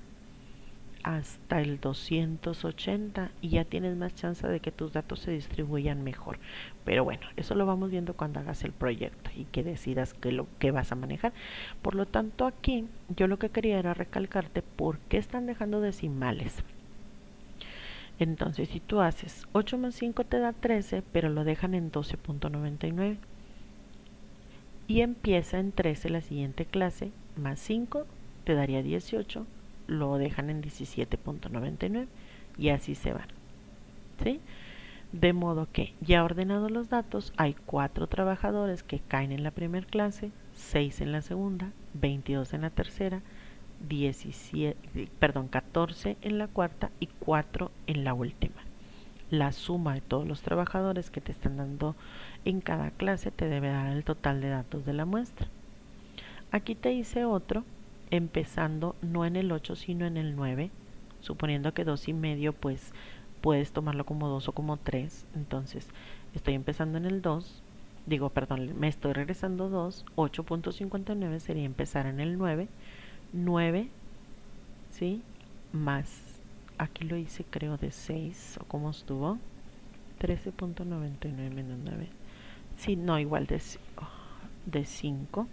hasta el 280 y ya tienes más chance de que tus datos se distribuyan mejor. Pero bueno, eso lo vamos viendo cuando hagas el proyecto y que decidas qué vas a manejar. Por lo tanto, aquí yo lo que quería era recalcarte por qué están dejando decimales. Entonces, si tú haces 8 más 5 te da 13, pero lo dejan en 12.99. Y empieza en 13 la siguiente clase, más 5 te daría 18, lo dejan en 17.99 y así se van, ¿sí? De modo que ya ordenados los datos, hay 4 trabajadores que caen en la primera clase, 6 en la segunda, 22 en la tercera, 14 en la cuarta y 4 en la última. La suma de todos los trabajadores que te están dando en cada clase te debe dar el total de datos de la muestra. Aquí te hice otro, empezando no en el 8 sino en el 9, suponiendo que 2,5 pues puedes tomarlo como 2 o como 3. Entonces estoy empezando en el 2, me estoy regresando 2, 8.59 sería empezar en el 9, 9, ¿sí? Más, aquí lo hice creo de 6, o como estuvo, 13.99 menos 9, sí, no, igual de 5,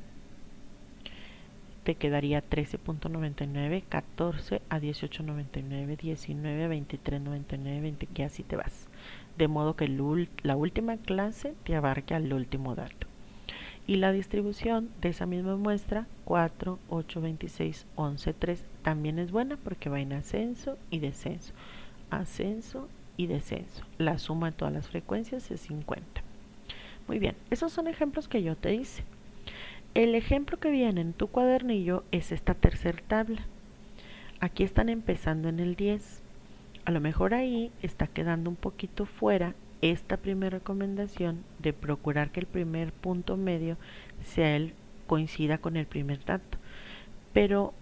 te quedaría 13.99, 14 a 18.99, 19 a 23.99, 20, que así te vas. De modo que la última clase te abarca el último dato. Y la distribución de esa misma muestra, 4, 8, 26, 11, 3, también es buena porque va en ascenso y descenso. Ascenso y descenso. La suma de todas las frecuencias es 50. Muy bien, esos son ejemplos que yo te hice. El ejemplo que viene en tu cuadernillo es esta tercera tabla. Aquí están empezando en el 10. A lo mejor ahí está quedando un poquito fuera esta primera recomendación de procurar que el primer punto medio coincida con el primer dato. Pero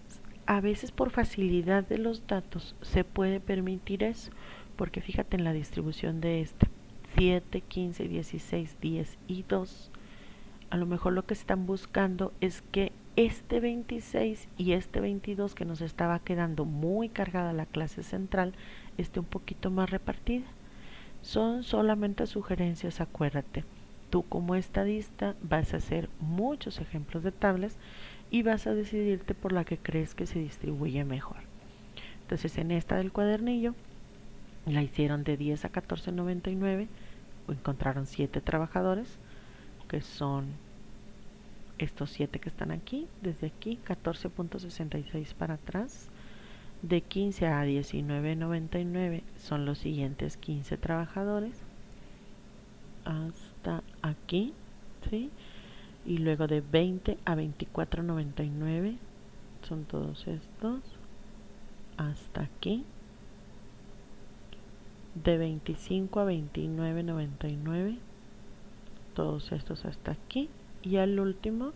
a veces por facilidad de los datos se puede permitir eso, porque fíjate en la distribución de 7, 15, 16, 10 y 2. A lo mejor lo que están buscando es que este 26 y este 22, que nos estaba quedando muy cargada la clase central, esté un poquito más repartida. Son solamente sugerencias, acuérdate. Tú como estadista vas a hacer muchos ejemplos de tablas y vas a decidirte por la que crees que se distribuye mejor. Entonces en esta del cuadernillo la hicieron de 10 a 14.99, encontraron 7 trabajadores, que son estos 7 que están aquí, desde aquí 14.66 para atrás. De 15 a 19.99 son los siguientes 15 trabajadores hasta aquí, ¿sí? Y luego de 20 a 24.99 son todos estos hasta aquí. De 25 a 29.99 todos estos hasta aquí. Y al último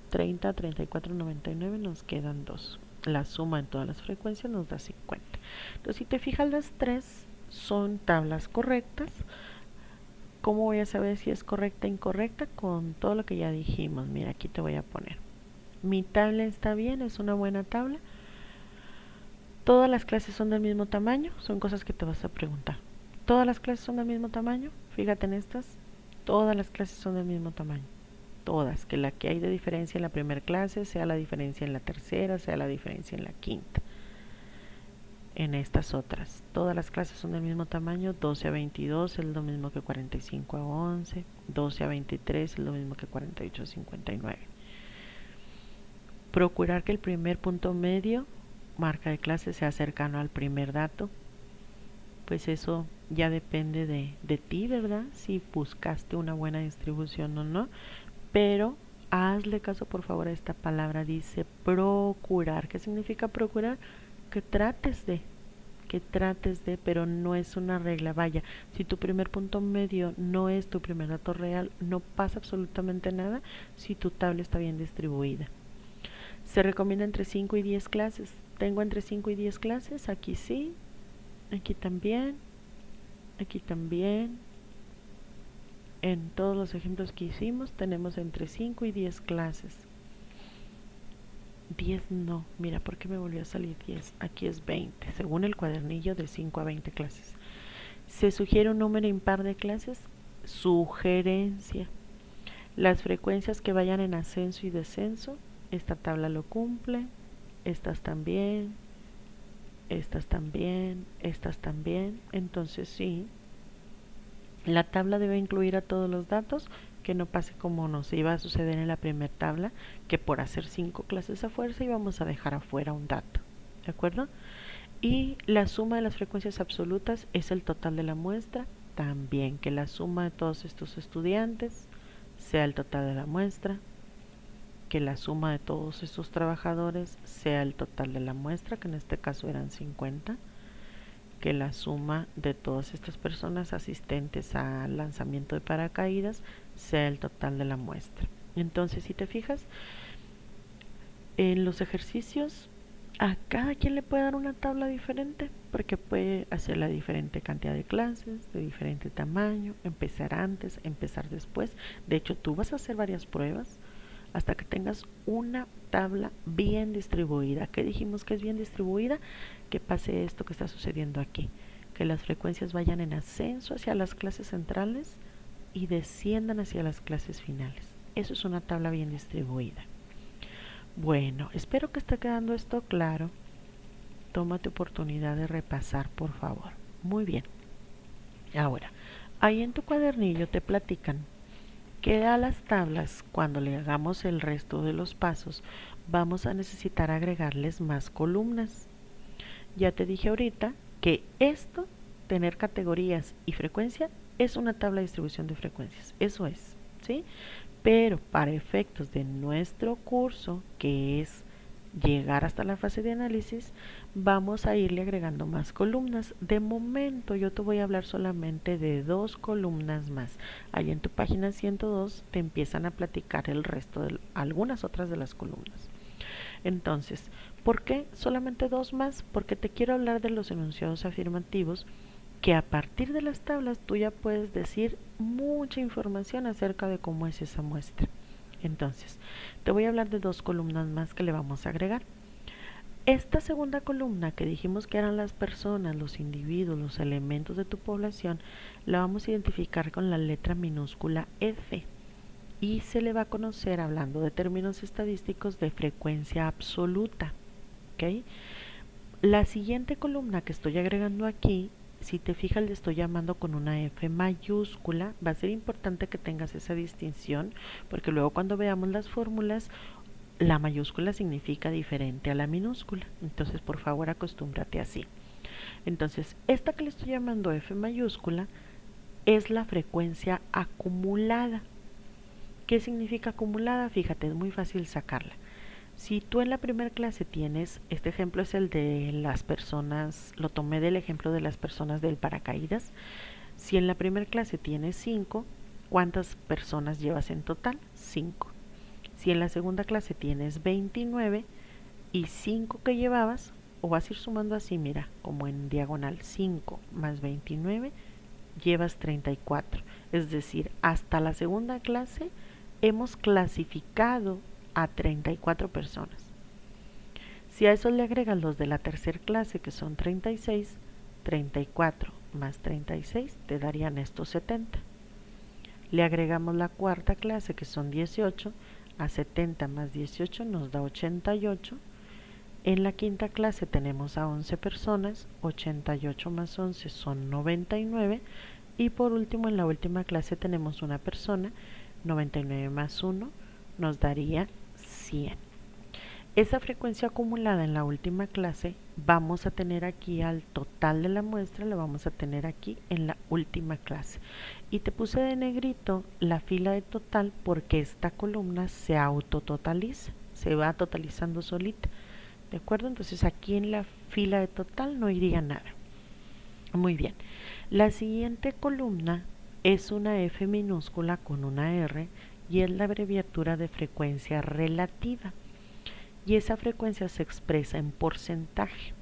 30 a 34.99 nos quedan 2. La suma en todas las frecuencias nos da 50. Entonces si te fijas, las 3 son tablas correctas. ¿Cómo voy a saber si es correcta o incorrecta? Con todo lo que ya dijimos. Mira, aquí te voy a poner. Mi tabla está bien, es una buena tabla. Todas las clases son del mismo tamaño. Son cosas que te vas a preguntar. ¿Todas las clases son del mismo tamaño? Fíjate en estas. Todas las clases son del mismo tamaño. Todas, que la que hay de diferencia en la primera clase sea la diferencia en la tercera, sea la diferencia en la quinta. En estas otras, todas las clases son del mismo tamaño. 12 a 22 es lo mismo que 45 a 11, 12 a 23 es lo mismo que 48 a 59. Procurar que el primer punto medio, marca de clase, sea cercano al primer dato. Pues eso ya depende de ti, ¿verdad? Si buscaste una buena distribución o no. Pero hazle caso por favor a esta palabra, dice procurar. ¿Qué significa procurar? Que trates de, pero no es una regla. Vaya, si tu primer punto medio no es tu primer dato real, no pasa absolutamente nada si tu tabla está bien distribuida. Se recomienda entre 5 y 10 clases. Tengo entre 5 y 10 clases, aquí sí, aquí también, aquí también. En todos los ejemplos que hicimos tenemos entre 5 y 10 clases. 10 no, mira, ¿por qué me volvió a salir 10? Aquí es 20, según el cuadernillo, de 5 a 20 clases. ¿Se sugiere un número impar de clases? Sugerencia. Las frecuencias que vayan en ascenso y descenso, esta tabla lo cumple, estas también, estas también, estas también. Entonces sí, la tabla debe incluir a todos los datos, que no pase como nos iba a suceder en la primera tabla, que por hacer 5 clases a fuerza íbamos a dejar afuera un dato, ¿de acuerdo? Y la suma de las frecuencias absolutas es el total de la muestra, también que la suma de todos estos estudiantes sea el total de la muestra, que la suma de todos estos trabajadores sea el total de la muestra, que en este caso eran 50, que la suma de todas estas personas asistentes al lanzamiento de paracaídas sea el total de la muestra. Entonces, si te fijas, en los ejercicios a cada quien le puede dar una tabla diferente, porque puede hacer la diferente cantidad de clases, de diferente tamaño, empezar antes, empezar después. De hecho, tú vas a hacer varias pruebas hasta que tengas una tabla bien distribuida. ¿Qué dijimos que es bien distribuida? Que pase esto que está sucediendo aquí, que las frecuencias vayan en ascenso hacia las clases centrales y desciendan hacia las clases finales. Eso es una tabla bien distribuida. Bueno, espero que esté quedando esto claro. Tómate oportunidad de repasar, por favor. Muy bien. Ahora, ahí en tu cuadernillo te platican que a las tablas, cuando le hagamos el resto de los pasos, vamos a necesitar agregarles más columnas. Ya te dije ahorita que esto, tener categorías y frecuencia, es una tabla de distribución de frecuencias. Eso es, ¿sí? pero para efectos de nuestro curso, que es llegar hasta la fase de análisis, vamos a irle agregando más columnas. De momento yo te voy a hablar solamente de 2 columnas más. Ahí en tu página 102 te empiezan a platicar el resto de algunas otras de las columnas. Entonces, ¿por qué solamente 2 más? Porque te quiero hablar de los enunciados afirmativos, que a partir de las tablas tú ya puedes decir mucha información acerca de cómo es esa muestra. Entonces, te voy a hablar de 2 columnas más que le vamos a agregar. Esta segunda columna que dijimos que eran las personas, los individuos, los elementos de tu población, la vamos a identificar con la letra minúscula F y se le va a conocer, hablando de términos estadísticos, de frecuencia absoluta. ¿Okay? La siguiente columna que estoy agregando aquí, si te fijas, le estoy llamando con una F mayúscula. Va a ser importante que tengas esa distinción, porque luego cuando veamos las fórmulas, la mayúscula significa diferente a la minúscula. Entonces, por favor, acostúmbrate así. Entonces, esta que le estoy llamando F mayúscula es la frecuencia acumulada. ¿Qué significa acumulada? Fíjate, es muy fácil sacarla. Si tú en la primera clase tienes, este ejemplo es el de las personas, lo tomé del ejemplo de las personas del paracaídas. Si en la primera clase tienes 5, ¿cuántas personas llevas en total? 5. Si en la segunda clase tienes 29 y 5 que llevabas, o vas a ir sumando así, mira, como en diagonal, 5 más 29, llevas 34. Es decir, hasta la segunda clase hemos clasificado a 34 personas. Si a eso le agregas los de la tercera clase, que son 36, 34 más 36 te darían estos 70. Le agregamos la cuarta clase, que son 18, a 70 más 18 nos da 88. En la quinta clase tenemos a 11 personas, 88 más 11 son 99. Y por último, en la última clase tenemos una persona, 99 más 1 nos daría 100. Esa frecuencia acumulada en la última clase vamos a tener aquí al total de la muestra, la vamos a tener aquí en la última clase. Y te puse de negrito la fila de total porque esta columna se autototaliza, se va totalizando solita. ¿De acuerdo? Entonces aquí en la fila de total no iría nada. Muy bien. La siguiente columna es una F minúscula con una R y es la abreviatura de frecuencia relativa. Y esa frecuencia se expresa en porcentaje.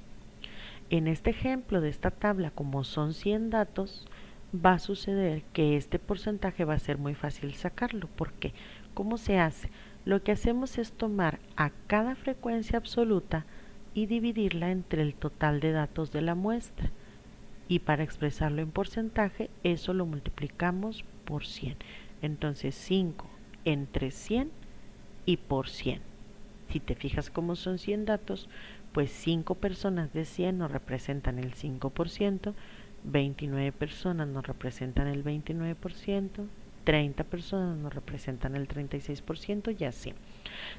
En este ejemplo de esta tabla, como son 100 datos, va a suceder que este porcentaje va a ser muy fácil sacarlo. ¿Por qué? ¿Cómo se hace? Lo que hacemos es tomar a cada frecuencia absoluta y dividirla entre el total de datos de la muestra. Y para expresarlo en porcentaje, eso lo multiplicamos por 100. Entonces 5 entre 100 y por 100. Si te fijas cómo son 100 datos, pues 5 personas de 100 nos representan el 5%, 29 personas nos representan el 29%, 30 personas nos representan el 36% y así.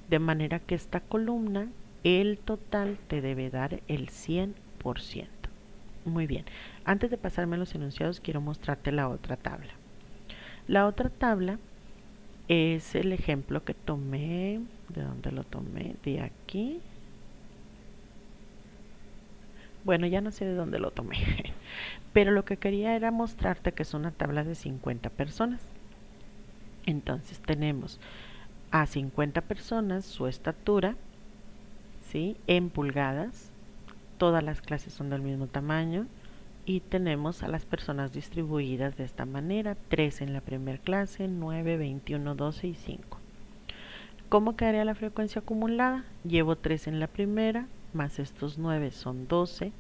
De manera que esta columna, el total te debe dar el 100%. Muy bien, antes de pasarme a los enunciados, quiero mostrarte la otra tabla. La otra tabla es el ejemplo que tomé. ¿De dónde lo tomé? De aquí. Bueno, ya no sé de dónde lo tomé. Pero lo que quería era mostrarte que es una tabla de 50 personas. Entonces tenemos a 50 personas su estatura, ¿sí? En pulgadas. Todas las clases son del mismo tamaño. Y tenemos a las personas distribuidas de esta manera: 3 en la primera clase, 9, 21, 12 y 5. ¿Cómo quedaría la frecuencia acumulada? Llevo 3 en la primera, más estos 9 son 12,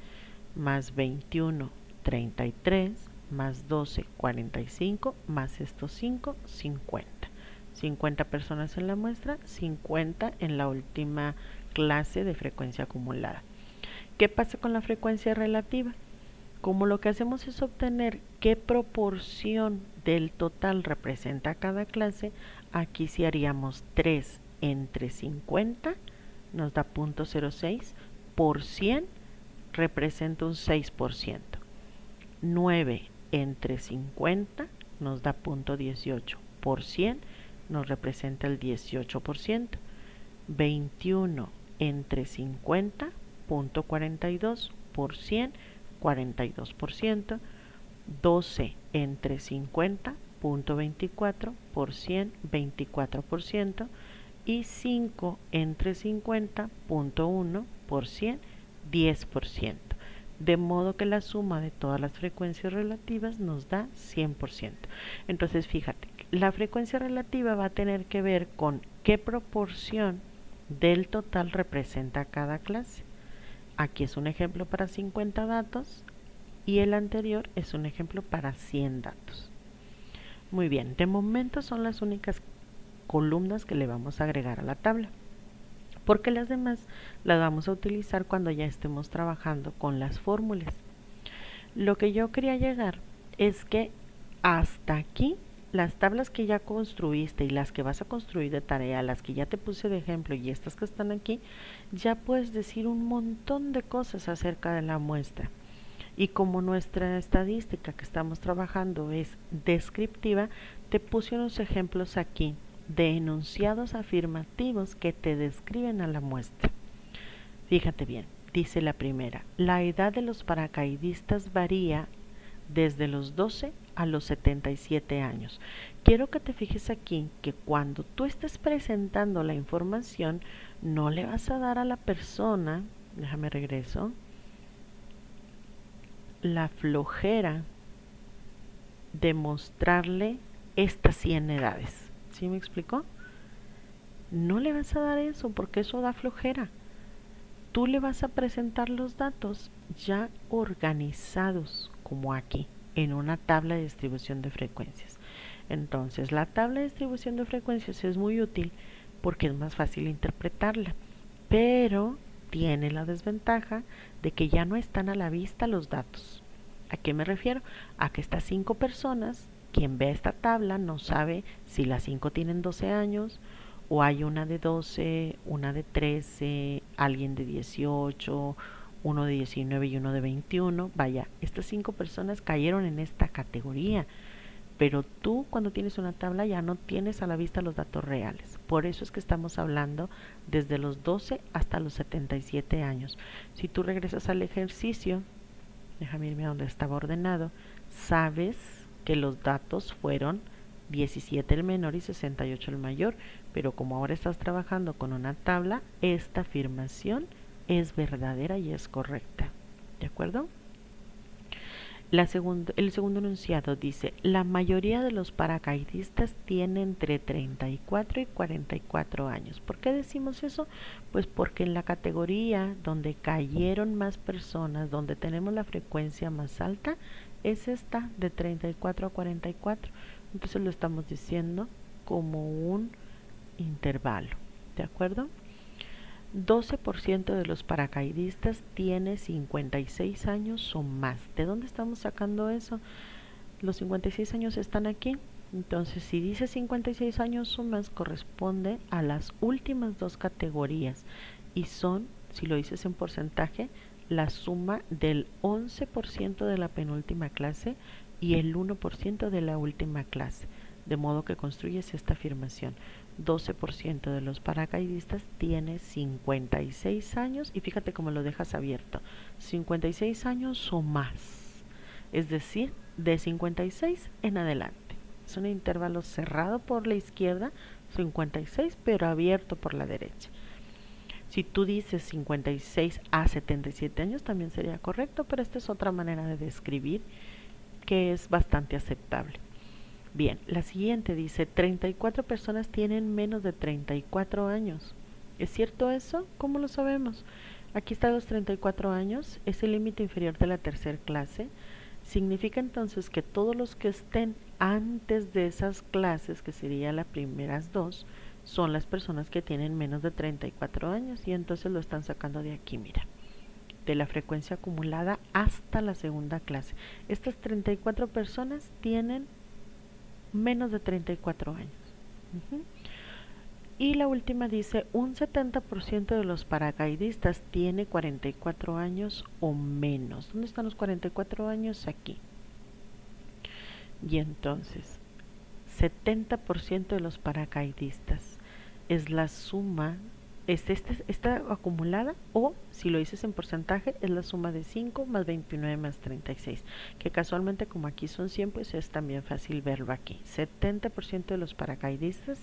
más 21, 33, más 12, 45, más estos 5, 50. 50 personas en la muestra, 50 en la última clase de frecuencia acumulada. ¿Qué pasa con la frecuencia relativa? Como lo que hacemos es obtener qué proporción del total representa cada clase, aquí sí haríamos 3 entre 50, nos da 0.06, por 100 representa un 6%. 9 entre 50 nos da 0.18, por 100 nos representa el 18%. 21 entre 50, punto 42 por 100, 42%. 12 entre 50, punto 24 por 100, 24%. Y 5 entre 50, punto 1 por 100, 10%. De modo que la suma de todas las frecuencias relativas nos da 100%. Entonces, fíjate, la frecuencia relativa va a tener que ver con qué proporción del total representa cada clase. Aquí es un ejemplo para 50 datos y el anterior es un ejemplo para 100 datos. Muy bien, de momento son las únicas columnas que le vamos a agregar a la tabla, porque las demás las vamos a utilizar cuando ya estemos trabajando con las fórmulas. Lo que yo quería llegar es que hasta aquí las tablas que ya construiste y las que vas a construir de tarea, las que ya te puse de ejemplo y estas que están aquí, ya puedes decir un montón de cosas acerca de la muestra. Y como nuestra estadística que estamos trabajando es descriptiva, te puse unos ejemplos aquí de enunciados afirmativos que te describen a la muestra. Fíjate bien, dice la primera: la edad de los paracaidistas varía desde los 12 a los 77 años. Quiero que te fijes aquí que cuando tú estés presentando la información, no le vas a dar a la persona, déjame regreso, la flojera de mostrarle estas 100 edades. ¿Sí me explicó? No le vas a dar eso porque eso da flojera. Tú le vas a presentar los datos ya organizados, como aquí, en una tabla de distribución de frecuencias. Entonces, la tabla de distribución de frecuencias es muy útil porque es más fácil interpretarla, pero tiene la desventaja de que ya no están a la vista los datos. ¿A qué me refiero? A que estas 5 personas, quien ve esta tabla no sabe si las 5 tienen 12 años, o hay una de 12, una de 13, alguien de 18, uno de 19 y uno de 21. Vaya, estas 5 personas cayeron en esta categoría, pero tú cuando tienes una tabla ya no tienes a la vista los datos reales. Por eso es que estamos hablando desde los 12 hasta los 77 años. Si tú regresas al ejercicio, déjame irme a donde estaba ordenado, sabes que los datos fueron 17 el menor y 68 el mayor, pero como ahora estás trabajando con una tabla, esta afirmación es verdadera y es correcta. ¿De acuerdo? El segundo enunciado dice: la mayoría de los paracaidistas tiene entre 34 y 44 años. ¿Por qué decimos eso? Pues porque en la categoría donde cayeron más personas, donde tenemos la frecuencia más alta, es esta de 34 a 44. Entonces lo estamos diciendo como un intervalo. ¿De acuerdo? 12% de los paracaidistas tiene 56 años o más. ¿De dónde estamos sacando eso? Los 56 años están aquí. Entonces, si dice 56 años o más, corresponde a las últimas dos categorías. Y son, si lo dices en porcentaje, la suma del 11% de la penúltima clase y el 1% de la última clase. De modo que construyes esta afirmación: 12% de los paracaidistas tiene 56 años, y fíjate cómo lo dejas abierto, 56 años o más, es decir, de 56 en adelante. Es un intervalo cerrado por la izquierda, 56, pero abierto por la derecha. Si tú dices 56 a 77 años también sería correcto, pero esta es otra manera de describir que es bastante aceptable. Bien, la siguiente dice: 34 personas tienen menos de 34 años. ¿Es cierto eso? ¿Cómo lo sabemos? Aquí están los 34 años, es el límite inferior de la tercera clase. Significa entonces que todos los que estén antes de esas clases, que serían las primeras dos, son las personas que tienen menos de 34 años, y entonces lo están sacando de aquí, mira, de la frecuencia acumulada hasta la segunda clase. Estas 34 personas tienen menos de 34 años. Y la última dice: un 70% de los paracaidistas tiene 44 años o menos. ¿Dónde están los 44 años? Aquí. Y entonces, 70% de los paracaidistas. Es la suma, esta acumulada, o si lo dices en porcentaje, es la suma de 5 más 29 más 36, que casualmente como aquí son 100, pues es también fácil verlo aquí. 70% de los paracaidistas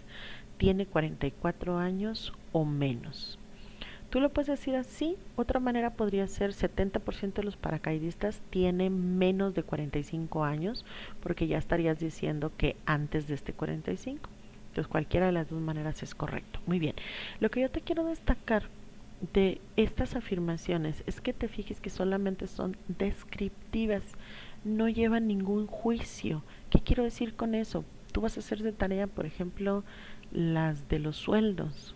tiene 44 años o menos. Tú lo puedes decir así. Otra manera podría ser 70% de los paracaidistas tienen menos de 45 años, porque ya estarías diciendo que antes de este 45. Entonces cualquiera de las dos maneras es correcto. Muy bien. Lo que yo te quiero destacar de estas afirmaciones es que te fijes que solamente son descriptivas, no llevan ningún juicio. ¿Qué quiero decir con eso? Tú vas a hacer de tarea, por ejemplo, las de los sueldos.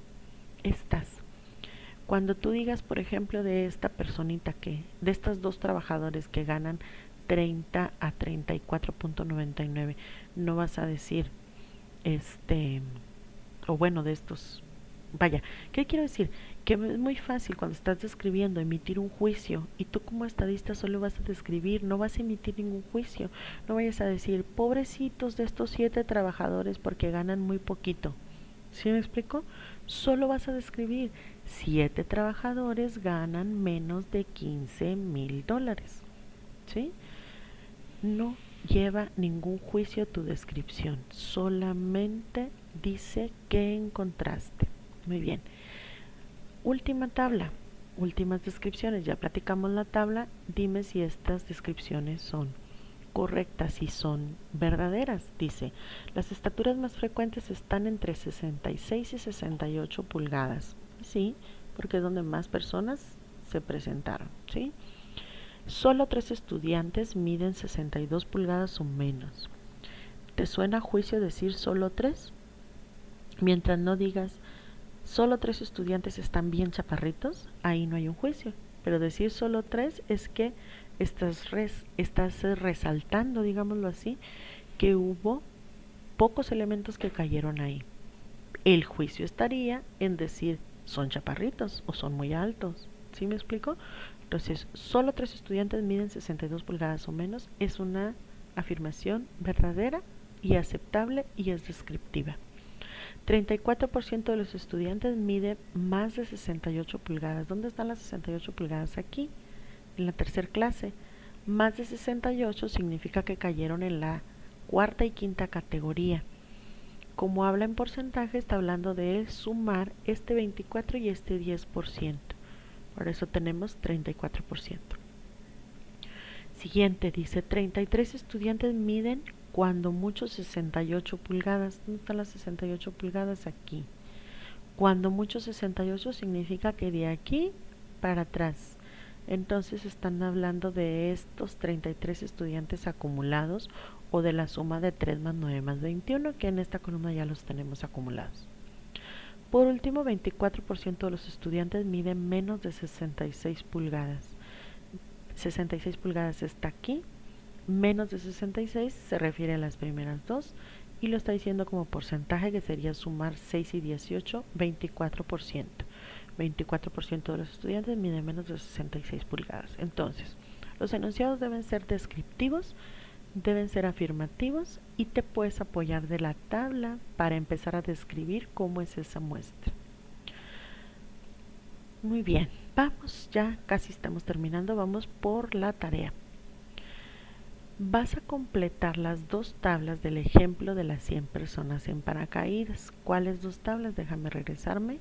Estas. Cuando tú digas, por ejemplo, de esta personita de estos dos trabajadores que ganan 30 a 34.99, no vas a decir, o bueno, de estos, vaya, ¿qué quiero decir? Que es muy fácil cuando estás describiendo emitir un juicio, y tú como estadista solo vas a describir, no vas a emitir ningún juicio. No vayas a decir, pobrecitos de estos 7 trabajadores porque ganan muy poquito. ¿Sí me explico? Solo vas a describir 7 trabajadores ganan menos de $15,000. ¿Sí? No lleva ningún juicio tu descripción, solamente dice que encontraste. Muy bien. Última tabla, últimas descripciones. Ya platicamos la tabla. Dime si estas descripciones son correctas y son verdaderas. Dice, las estaturas más frecuentes están entre 66 y 68 pulgadas. Sí, porque es donde más personas se presentaron. ¿Sí? Solo 3 estudiantes miden 62 pulgadas o menos. ¿Te suena a juicio decir solo 3? Mientras no digas solo 3 estudiantes están bien chaparritos, ahí no hay un juicio. Pero decir solo 3 es que estás resaltando, digámoslo así, que hubo pocos elementos que cayeron ahí. El juicio estaría en decir son chaparritos o son muy altos. ¿Sí me explico? Entonces, solo 3 estudiantes miden 62 pulgadas o menos es una afirmación verdadera y aceptable y es descriptiva. 34% de los estudiantes mide más de 68 pulgadas. ¿Dónde están las 68 pulgadas? Aquí, en la tercera clase. Más de 68 significa que cayeron en la cuarta y quinta categoría. Como habla en porcentaje, está hablando de sumar este 24 y este 10%. Por eso tenemos 34%. Siguiente, dice 33 estudiantes miden cuando mucho 68 pulgadas. ¿Dónde están las 68 pulgadas? Aquí. Cuando mucho 68 significa que de aquí para atrás. Entonces están hablando de estos 33 estudiantes acumulados o de la suma de 3 más 9 más 21, que en esta columna ya los tenemos acumulados. Por último, 24% de los estudiantes miden menos de 66 pulgadas. 66 pulgadas está aquí, menos de 66 se refiere a las primeras dos y lo está diciendo como porcentaje, que sería sumar 6 y 18, 24%. 24% de los estudiantes miden menos de 66 pulgadas. Entonces, los enunciados deben ser descriptivos, deben ser afirmativos y te puedes apoyar de la tabla para empezar a describir cómo es esa muestra. Muy bien, vamos, ya casi estamos terminando, vamos por la tarea. Vas a completar las 2 tablas del ejemplo de las 100 personas en paracaídas. ¿Cuáles 2 tablas? Déjame regresarme.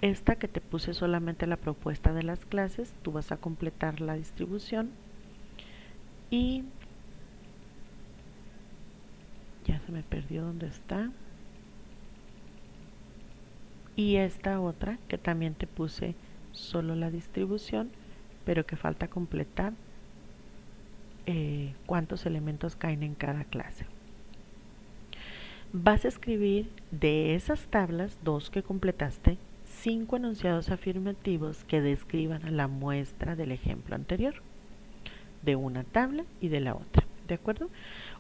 Esta que te puse solamente la propuesta de las clases, tú vas a completar la distribución y ya se me perdió dónde está. Y esta otra que también te puse solo la distribución, pero que falta completar cuántos elementos caen en cada clase. Vas a escribir de esas tablas, 2 que completaste, 5 enunciados afirmativos que describan a la muestra del ejemplo anterior, de una tabla y de la otra. ¿De acuerdo?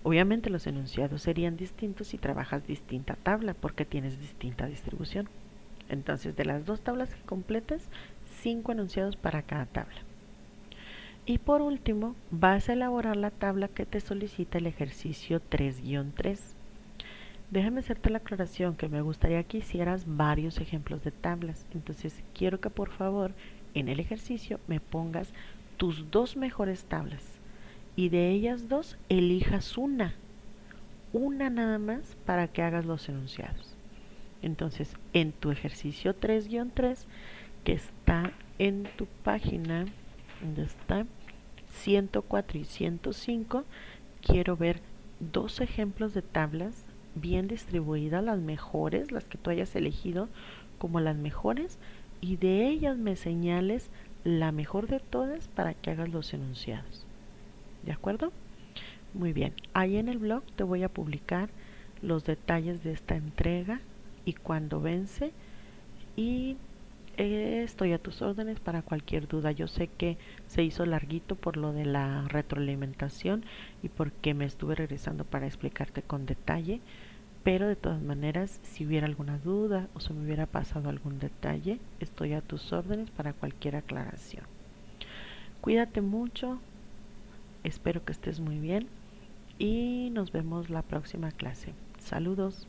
Obviamente los enunciados serían distintos si trabajas distinta tabla porque tienes distinta distribución. Entonces, de las 2 tablas que completes, 5 enunciados para cada tabla. Y por último, vas a elaborar la tabla que te solicita el ejercicio 3-3. Déjame hacerte la aclaración que me gustaría que hicieras varios ejemplos de tablas. Entonces quiero que por favor en el ejercicio me pongas tus dos mejores tablas y de ellas dos elijas una nada más para que hagas los enunciados. Entonces en tu ejercicio 3-3 que está en tu página, donde está 104 y 105, quiero ver dos ejemplos de tablas bien distribuidas, las mejores, las que tú hayas elegido como las mejores, y de ellas me señales la mejor de todas para que hagas los enunciados. ¿De acuerdo? Muy bien. Ahí en el blog te voy a publicar los detalles de esta entrega y cuándo vence, y estoy a tus órdenes para cualquier duda. Yo sé que se hizo larguito por lo de la retroalimentación y porque me estuve regresando para explicarte con detalle, pero de todas maneras, si hubiera alguna duda o se me hubiera pasado algún detalle, estoy a tus órdenes para cualquier aclaración. Cuídate mucho, espero que estés muy bien y nos vemos la próxima clase. Saludos.